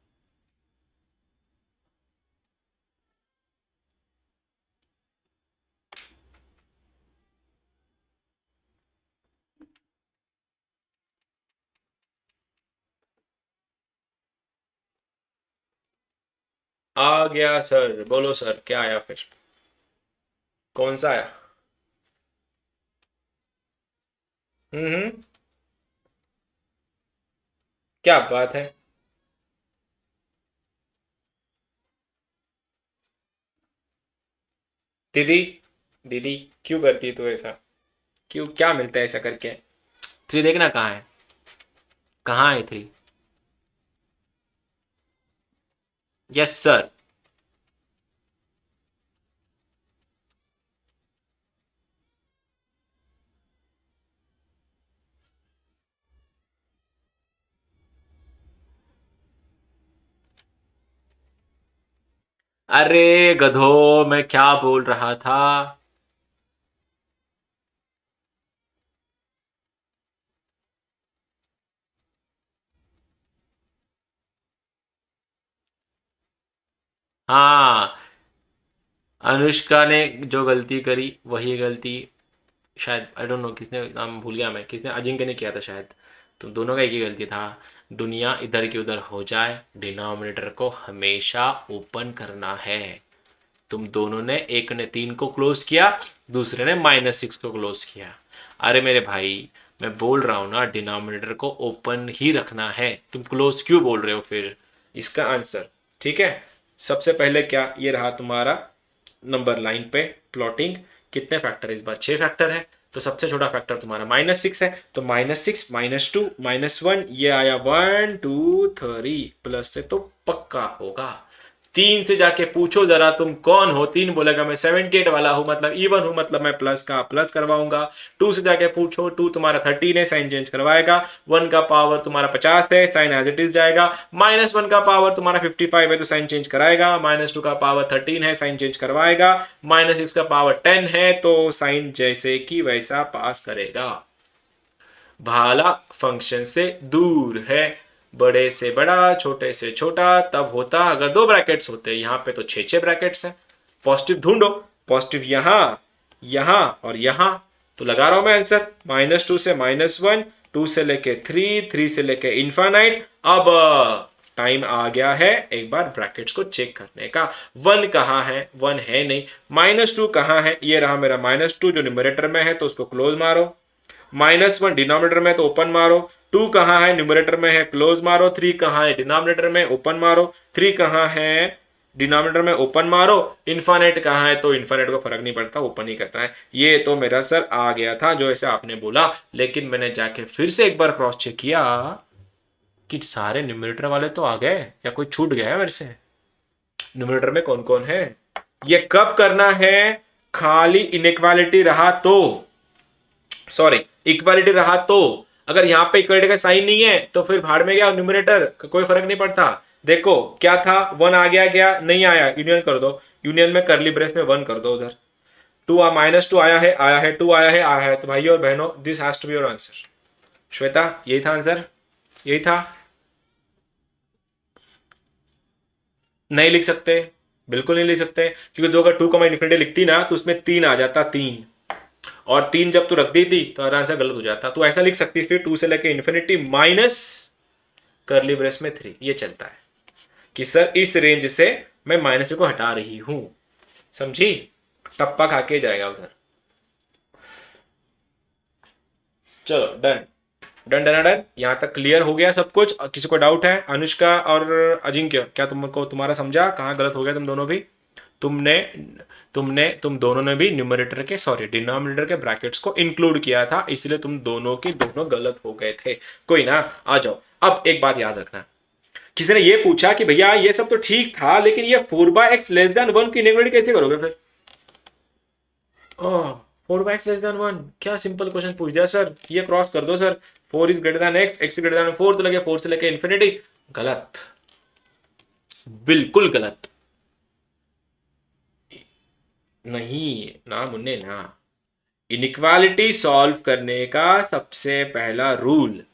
आ गया सर, बोलो सर क्या आया फिर, कौन सा आया? हम्म। क्या बात है दीदी, दीदी क्यों करती है तू ऐसा, क्यों, क्या मिलता है ऐसा करके? थ्री देखना कहाँ है, कहाँ है थ्री? Yes sir. अरे गधो, मैं क्या बोल रहा था। हाँ, अनुष्का ने जो गलती करी वही गलती, शायद आई डोंट नो किसने, नाम भूल गया मैं, किसने, अजिंक्य ने किया था शायद। तो दोनों का एक ही गलती था, दुनिया इधर की उधर हो जाए, डिनोमिनेटर को हमेशा ओपन करना है। तुम दोनों ने, एक ने 3 को क्लोज किया, दूसरे ने -6 को क्लोज किया। अरे मेरे भाई, मैं बोल रहा हूं ना डिनोमिनेटर को ओपन ही रखना है, तुम क्लोज क्यों बोल रहे हो फिर? इसका आंसर, ठीक है, सबसे पहले क्या ये रहा तुम्हारा नंबर लाइन पे प्लॉटिंग, कितने फैक्टर है इस बार? 6 फैक्टर है, तो सबसे छोटा फैक्टर तुम्हारा -6 है, तो -6 -2 -1, ये आया 1 2 3, प्लस से तो पक्का होगा। 3 से जाके पूछो जरा तुम कौन हो, 3 बोलेगा मैं 78 वाला हूं, मतलब इवन हूं, मतलब मैं प्लस का प्लस करवाऊंगा। 2 से जाके पूछो, 2 तुम्हारा 13 है, साइन चेंज करवाएगा। 1 का पावर तुम्हारा 50 है, साइन एज इट इज जाएगा। -1 का पावर तुम्हारा 55 है तो साइन चेंज कराएगा। -2 का पावर 13 है, साइन चेंज करवाएगा। -6 का पावर 10 है तो साइन जैसे कि वैसा पास करेगा। भाला फंक्शन से दूर है, बड़े से बड़ा छोटे से छोटा तब होता अगर दो ब्रैकेट्स होते, यहाँ पे तो 6 ब्रैकेट्स हैं। पॉजिटिव ढूंढो, पॉजिटिव यहां, यहां और यहां, तो लगा रहा हूं मैं आंसर, -2 से -1, 2 से लेके 3, 3 से लेके इन्फानाइट। अब टाइम आ गया है एक बार ब्रैकेट्स को चेक करने का। 1 कहाँ है? 1 है नहीं। -2 कहाँ है? ये रहा मेरा -2 जो न्यूमरेटर में है, तो उसको क्लोज मारो। -1 डिनोमिनेटर में तो ओपन मारो। 2 कहाँ है? न्यूमरेटर में है, क्लोज मारो। 3 कहाँ है? डिनोमिनेटर में, ओपन मारो। 3 कहाँ है? डिनोमिनेटर में, ओपन मारो। इन्फानेट कहाँ है? तो इन्फानेट को फर्क नहीं पड़ता, ओपन ही करता है। ये तो मेरा सर आ गया था जो ऐसे आपने बोला, लेकिन मैंने जाके फिर से एक बार क्रॉस चेक किया कि सारे न्यूमरेटर वाले तो आ गए, या कोई छूट गया है मेरे से? न्यूमरेटर में कौन कौन है? ये कब करना है? खाली इनइक्वालिटी रहा तो, सॉरी, इक्वालिटी रहा तो। अगर यहां पे इक्वालिटी का साइन नहीं है तो फिर भाड़ में गया न्यूमरेटर, कोई फर्क नहीं पड़ता। देखो क्या था, 1 आ गया, क्या नहीं आया, यूनियन कर दो, यूनियन में करली ब्रेस में 1 कर दो उधर। 2 -2 आया है, आया है, 2 आया है, आया है, तो भाई और बहनों this has to be your answer. Shweta यही था आंसर, यही था। नहीं लिख सकते, बिल्कुल नहीं लिख सकते, क्योंकि दो अगर 2 कमा इन्फिनिटी लिखती ना तो उसमें 3 आ जाता, 3, और 3 जब तू रख दी थी तो आंसर गलत हो जाता। तू ऐसा लिख सकती फिर 2 से लेके इन्फिनिटी माइनस करली ब्रेस में 3, ये चलता है कि सर इस रेंज से मैं माइनस को हटा रही हूं, समझी? टप्पा खा के जाएगा उधर। चलो डन, डन डन डन, यहां तक क्लियर हो गया सब कुछ? किसी को डाउट है? अनुष्का और अजिंक्य, क्या तुमको, तुम्हारा समझा कहाँ गलत हो गया? तुम दोनों भी, तुमने तुम दोनों ने भी न्यूमरेटर के, सॉरी डिनोमिनेटर के ब्रैकेट्स को इंक्लूड किया था, इसलिए तुम दोनों की दोनों गलत हो गए थे। कोई ना, आ जाओ। अब एक बात याद रखना किसी ने ये पूछा कि भैया ये सब तो ठीक था, लेकिन ये 4/x <1 की इनइक्वालिटी कैसे करोगे फिर? ओह, 4/x <1, क्या सिंपल क्वेश्चन पूछ दिया सर, ये क्रॉस कर दो sir, 4 is greater than x, x is greater than 4, तो लगे 4 से लेके इन्फिनिटी। गलत, बिल्कुल गलत। नहीं ना मुन्ने ना, इनइक्वालिटी सॉल्व करने का सबसे पहला रूल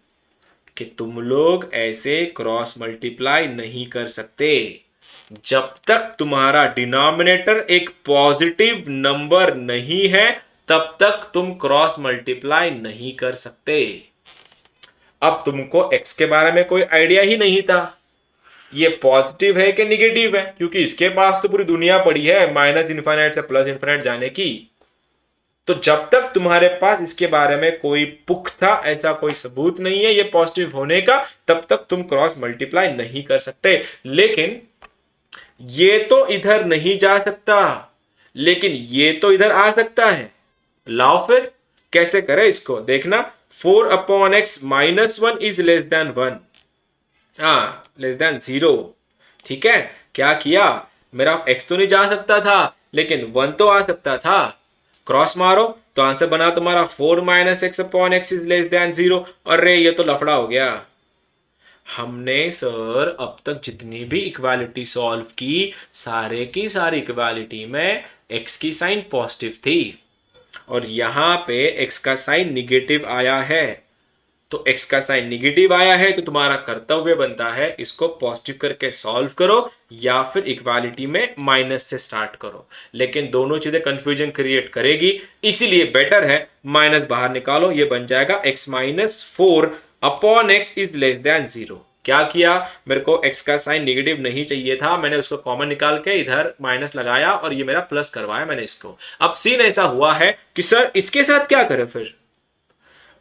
कि तुम लोग ऐसे क्रॉस मल्टीप्लाई नहीं कर सकते जब तक तुम्हारा डिनोमिनेटर एक पॉजिटिव नंबर नहीं है, तब तक तुम क्रॉस मल्टीप्लाई नहीं कर सकते। अब तुमको x के बारे में कोई आइडिया ही नहीं था, ये पॉजिटिव है कि निगेटिव है, क्योंकि इसके पास तो पूरी दुनिया पड़ी है माइनस इन्फाइनाइट से प्लस इन्फाइनाइट जाने की। तो जब तक तुम्हारे पास इसके बारे में कोई पुख्ता ऐसा कोई सबूत नहीं है ये पॉजिटिव होने का, तब तक तुम क्रॉस मल्टीप्लाई नहीं कर सकते। लेकिन ये तो इधर नहीं जा सकता, लेकिन ये तो इधर आ सकता है। लाओ फिर कैसे करें इसको, देखना। 4/x-1 इज लेस देन 1, हाँ लेस देन 0। ठीक है, क्या किया, मेरा x तो नहीं जा सकता था, लेकिन 1 तो आ सकता था। क्रॉस मारो तो आंसर बना तुम्हारा 4 - x/x इज लेस देन 0। अरे ये तो लफड़ा हो गया। हमने सर अब तक जितनी भी इक्वालिटी सॉल्व की, सारे की सारी इक्वालिटी में x की साइन पॉजिटिव थी, और यहां पे x का साइन निगेटिव आया है। तो x का साइन निगेटिव आया है तो तुम्हारा कर्तव्य बनता है इसको पॉजिटिव करके सॉल्व करो, या फिर इक्वालिटी में माइनस से स्टार्ट करो। लेकिन दोनों चीजें कंफ्यूजन क्रिएट करेगी, इसीलिए बेटर है माइनस बाहर निकालो, ये बन जाएगा x-4/x इज लेस देन 0। क्या किया, मेरे को x का साइन निगेटिव नहीं चाहिए था, मैंने उसको कॉमन निकाल के इधर माइनस लगाया और ये मेरा प्लस करवाया मैंने इसको। अब सीन ऐसा हुआ है कि सर इसके साथ क्या करें, फिर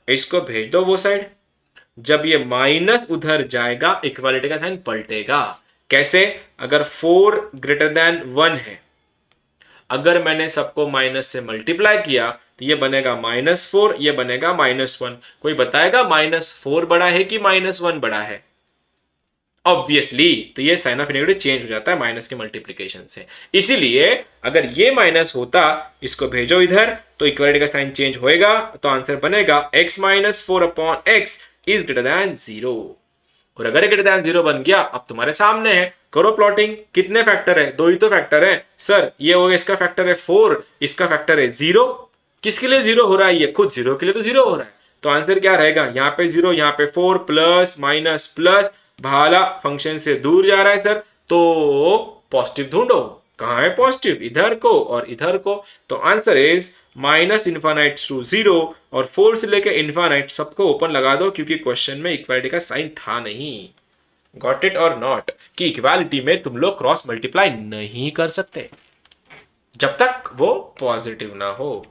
इसको भेज दो वो साइड। जब ये माइनस उधर जाएगा इक्वालिटी का साइन पलटेगा। कैसे, अगर 4 < 1 है, अगर मैंने सबको माइनस से मल्टीप्लाई किया तो ये बनेगा -4, ये बनेगा -1। कोई बताएगा -4 बड़ा है कि -1 बड़ा है? ऑब्वियसली तो ये साइन ऑफ इनइक्वालिटी चेंज हो जाता है माइनस के मल्टीप्लीकेशन से। इसीलिए अगर ये माइनस होता, इसको भेजो इधर तो इक्वालिटी का साइन चेंज होएगा, तो आंसर बनेगा x-4/x इज ग्रेटर देन 0। और अगर ग्रेटर देन 0 बन गया, अब तुम्हारे सामने है, करो प्लॉटिंग। कितने फैक्टर है, दो ही तो फैक्टर है सर। ये हो गया, इसका फैक्टर है 4, इसका फैक्टर है 0। किसके लिए 0 हो रहा है, ये खुद 0 के लिए तो 0 हो रहा है। तो आंसर क्या रहेगा, यहाँ पे 0, यहाँ पे 4, प्लस माइनस प्लस, भाला फंक्शन से दूर जा रहा है सर, तो पॉजिटिव ढूंढो। कहां है पॉजिटिव, इधर को और इधर को। तो आंसर इज -इनफाइनाइट टू 0 और 4 से लेकर इनफाइनाइट सबको ओपन लगा दो, क्योंकि क्वेश्चन में इक्वालिटी का साइन था नहीं। गॉट इट और नॉट, कि इक्वालिटी में तुम लोग क्रॉस मल्टीप्लाई नहीं कर सकते जब तक वो पॉजिटिव ना हो।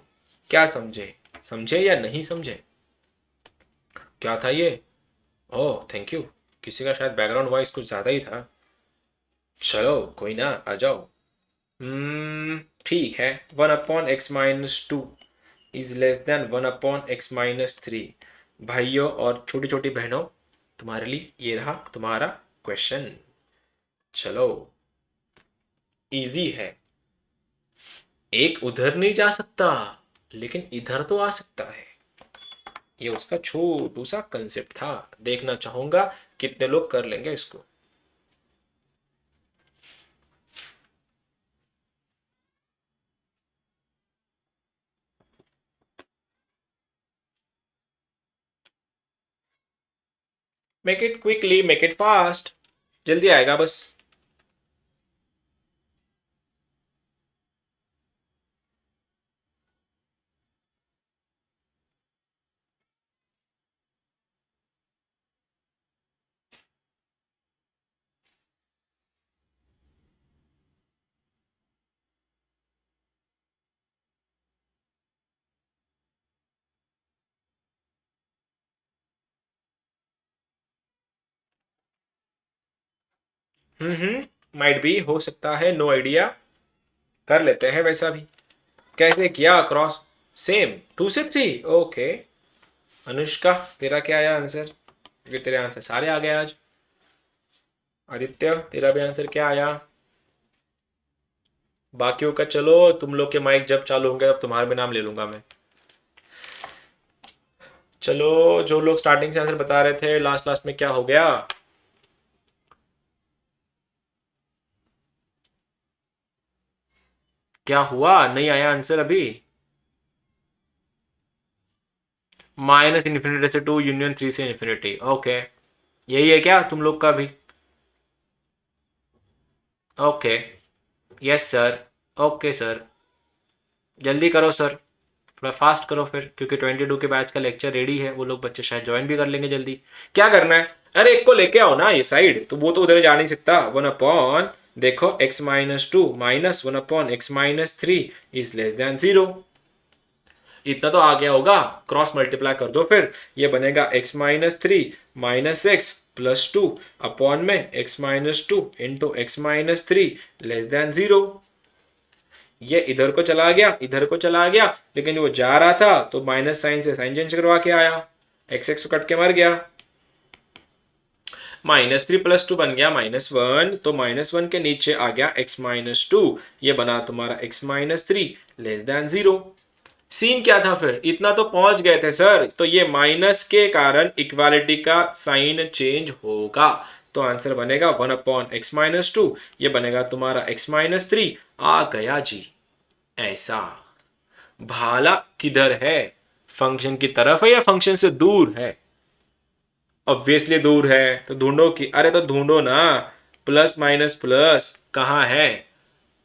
क्या समझे, समझे या नहीं समझे? क्या था ये? ओह थैंक यू, किसी का शायद बैकग्राउंड वॉइस कुछ ज्यादा ही था। चलो कोई ना, आ जाओ। ठीक है। 1/x-2 is less then 1/x-3। भाइयों और छोटी छोटी बहनों, तुम्हारे लिए ये रहा तुम्हारा क्वेश्चन। चलो, इजी है। एक उधर नहीं जा सकता, लेकिन इधर तो आ सकता है। ये उसका छोटू सा कंसेप्ट था, देखना चाहूंगा कितने लोग कर लेंगे इसको। Make it quickly, make it fast, जल्दी आएगा बस। माइट बी, हो सकता है, नो आइडिया। कर लेते हैं वैसा भी। कैसे किया क्रॉस? सेम 2 से 3, ओके। अनुष्का तेरा क्या आया आंसर? ये तेरे आंसर सारे आ गए आज। आदित्य तेरा भी आंसर क्या आया? बाकियों का चलो, तुम लोग के माइक जब चालू होंगे तब तुम्हारा भी नाम ले लूंगा मैं। चलो, जो लोग स्टार्टिंग से आंसर बता रहे थे, लास्ट लास्ट में क्या हो गया? क्या हुआ, नहीं आया आंसर अभी? माइनस इन्फिनिटी से टू, यूनियन थ्री से इन्फिनिटी, ओके। यही है क्या तुम लोग का भी? Okay. Yes sir. Okay sir. जल्दी करो सर, थोड़ा फास्ट करो फिर, क्योंकि 22 के बैच का लेक्चर रेडी है, वो लोग बच्चे शायद ज्वाइन भी कर लेंगे जल्दी। क्या करना है? अरे एक को लेके आओ ना ये साइड, तो वो तो उधर जा नहीं सकता। वन अपॉन, देखो x minus two minus one upon x minus three is less than zero. इतना तो आ गया होगा, क्रॉस मल्टीप्लाई कर दो फिर। ये बनेगा x minus three minus x plus two upon में x minus two into x minus three less than zero. ये इधर को चला गया, इधर को चला गया, लेकिन वो जा रहा था तो माइनस साइन से साइन चेंज करवा के आया, एक्स एक्स कट के मर गया। माइनस थ्री प्लस टू बन गया माइनस वन, तो माइनस वन के नीचे आ गया एक्स माइनस टू, ये बना तुम्हारा x minus three less than zero. Scene क्या था फिर, इतना तो पहुंच गए थे सर, तो ये माइनस के कारण इक्वालिटी का साइन चेंज होगा, तो आंसर बनेगा one upon x minus two, ये बनेगा तुम्हारा एक्स माइनस थ्री। आ गया जी। ऐसा। भाला किधर है? फंक्शन की तरफ है या फंक्शन से दूर है? ऑब्वियसली दूर है, तो ढूंढो कि, अरे तो ढूंढो ना। प्लस माइनस प्लस कहाँ है?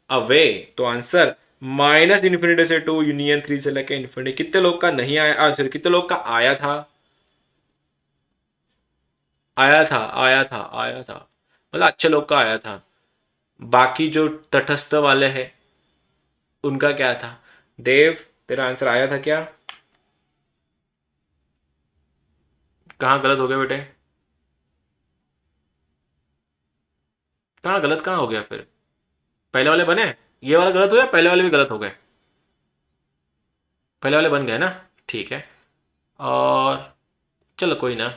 अवे। तो आंसर माइनस इन्फिनिटी से टू यूनियन थ्री से लेके इन्फिनिटी। कितने लोग का नहीं आया, सॉरी कितने लोग का आया था? आया था, आया था, आया था, मतलब अच्छे लोग का आया था। बाकी जो तटस्थ वाले हैं उनका क्या था? देव, तेरा आंसर आया था क्या? कहाँ गलत हो गया बेटे? कहाँ गलत, कहाँ हो गया फिर? पहले वाले बने? ये वाला गलत हो गया, पहले वाले भी गलत हो गए? पहले वाले बन गए ना? ठीक है। और चलो कोई ना,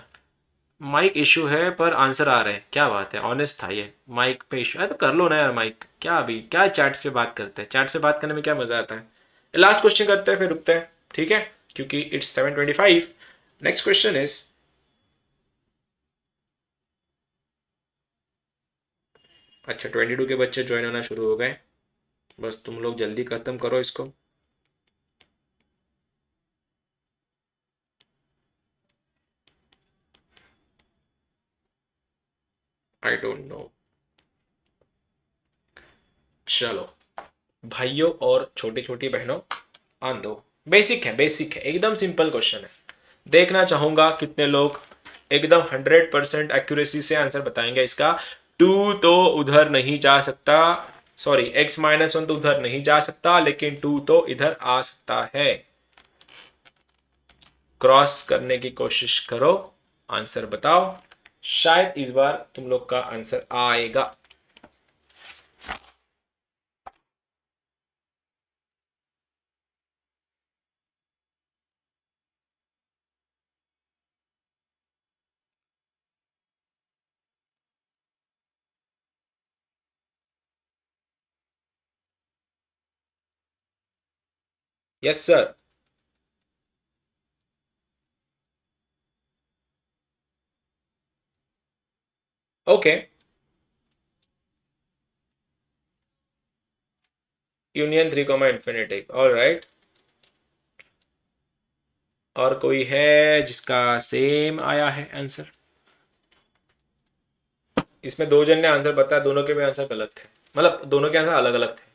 माइक इशू है पर आंसर आ रहे हैं, क्या बात है, ऑनेस्ट था ये। माइक पे इशू है तो कर लो ना यार माइक, क्या अभी क्या चैट्स पे बात करते हैं, चैट से बात करने में क्या मजा आता है। लास्ट क्वेश्चन करते हैं फिर रुकते हैं, ठीक है, क्योंकि इट्स 7:25। नेक्स्ट क्वेश्चन इज, अच्छा 22 के बच्चे ज्वाइन होना शुरू हो गए, बस तुम लोग जल्दी खत्म करो इसको। I don't know. चलो भाइयों और छोटी छोटी बहनों, आन दो। बेसिक है, बेसिक है, एकदम सिंपल क्वेश्चन है। देखना चाहूंगा कितने लोग एकदम 100% एक्यूरेसी से आंसर बताएंगे इसका। टू तो उधर नहीं जा सकता, सॉरी एक्स माइनस वन तो उधर नहीं जा सकता, लेकिन टू तो इधर आ सकता है। क्रॉस करने की कोशिश करो, आंसर बताओ, शायद इस बार तुम लोग का आंसर आएगा। Yes sir. Okay. Union three comma infinity, all right. और कोई है जिसका सेम आया है आंसर? इसमें दो जन ने आंसर बताया, दोनों के भी आंसर गलत थे, मतलब दोनों के आंसर अलग अलग थे।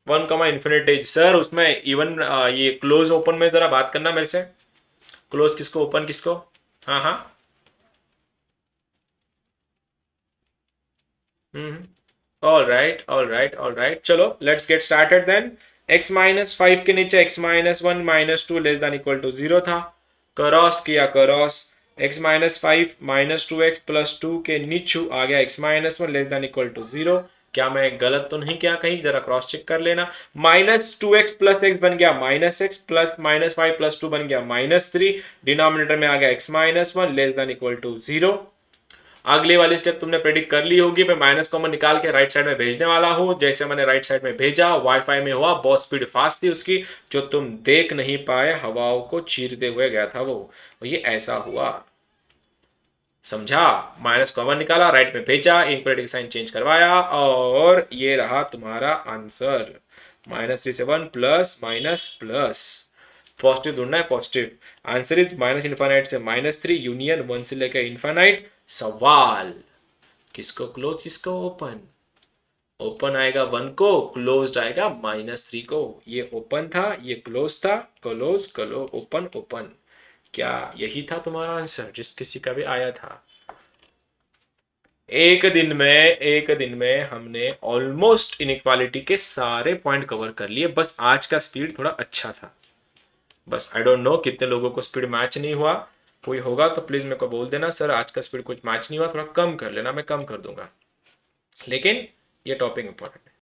वन कमा इन्फिनिटी सर, उसमें इवन ये क्लोज ओपन में जरा बात करना मेरे से। क्लोज किसको, ओपन किसको? हाँ हाँ। All right, all right, all right, चलो let's get started then. X minus five के नीचे X minus one minus two less than equal to zero था, क्रॉस किया, cross. X minus five minus two X plus two के नीचे आ गया X minus one less than equal to zero. क्या मैं गलत तो नहीं किया कहीं, जरा क्रॉस चेक कर लेना। -2x प्लस एक्स बन गया -x प्लस -y प्लस 2 बन गया -3, डिनोमिनेटर में आ गया x -1 less than equal to 0। अगली वाली स्टेप तुमने प्रेडिक्ट कर ली होगी, मैं माइनस कॉमन निकाल के राइट साइड में भेजने वाला हूं। जैसे मैंने राइट साइड में भेजा, वाईफाई में हुआ, बहुत स्पीड फास्ट थी उसकी, जो तुम देख नहीं पाए, हवाओं को चीरते हुए गया था वो, ये ऐसा हुआ, समझा? माइनस कॉमन निकाला, राइट में भेजा, इनक्वलिटी साइन चेंज करवाया, और ये रहा तुम्हारा आंसर। -3 से 1 प्लस माइनस प्लस, पॉजिटिव ढूंढना है, पॉजिटिव। आंसर इज -इनफाइनाइट से -3 यूनियन 1 से लेकर इनफाइनाइट। सवाल, किसको क्लोज किसको ओपन? ओपन आएगा 1 को, क्लोज आएगा -3 को। ये ओपन था, ये क्लोज था, क्लोज क्लोज ओपन ओपन। क्या यही था तुम्हारा आंसर जिस किसी का भी आया था? एक दिन में हमने ऑलमोस्ट इनइक्वालिटी के सारे पॉइंट कवर कर लिए। बस आज का स्पीड थोड़ा अच्छा था। बस आई डोंट नो कितने लोगों को स्पीड मैच नहीं हुआ। कोई होगा तो प्लीज मेरे को बोल देना, सर आज का स्पीड कुछ मैच नहीं हुआ, थोड़ा कम कर लेना, मैं कम कर दूंगा। लेकिन ये टॉपिक इंपॉर्टेंट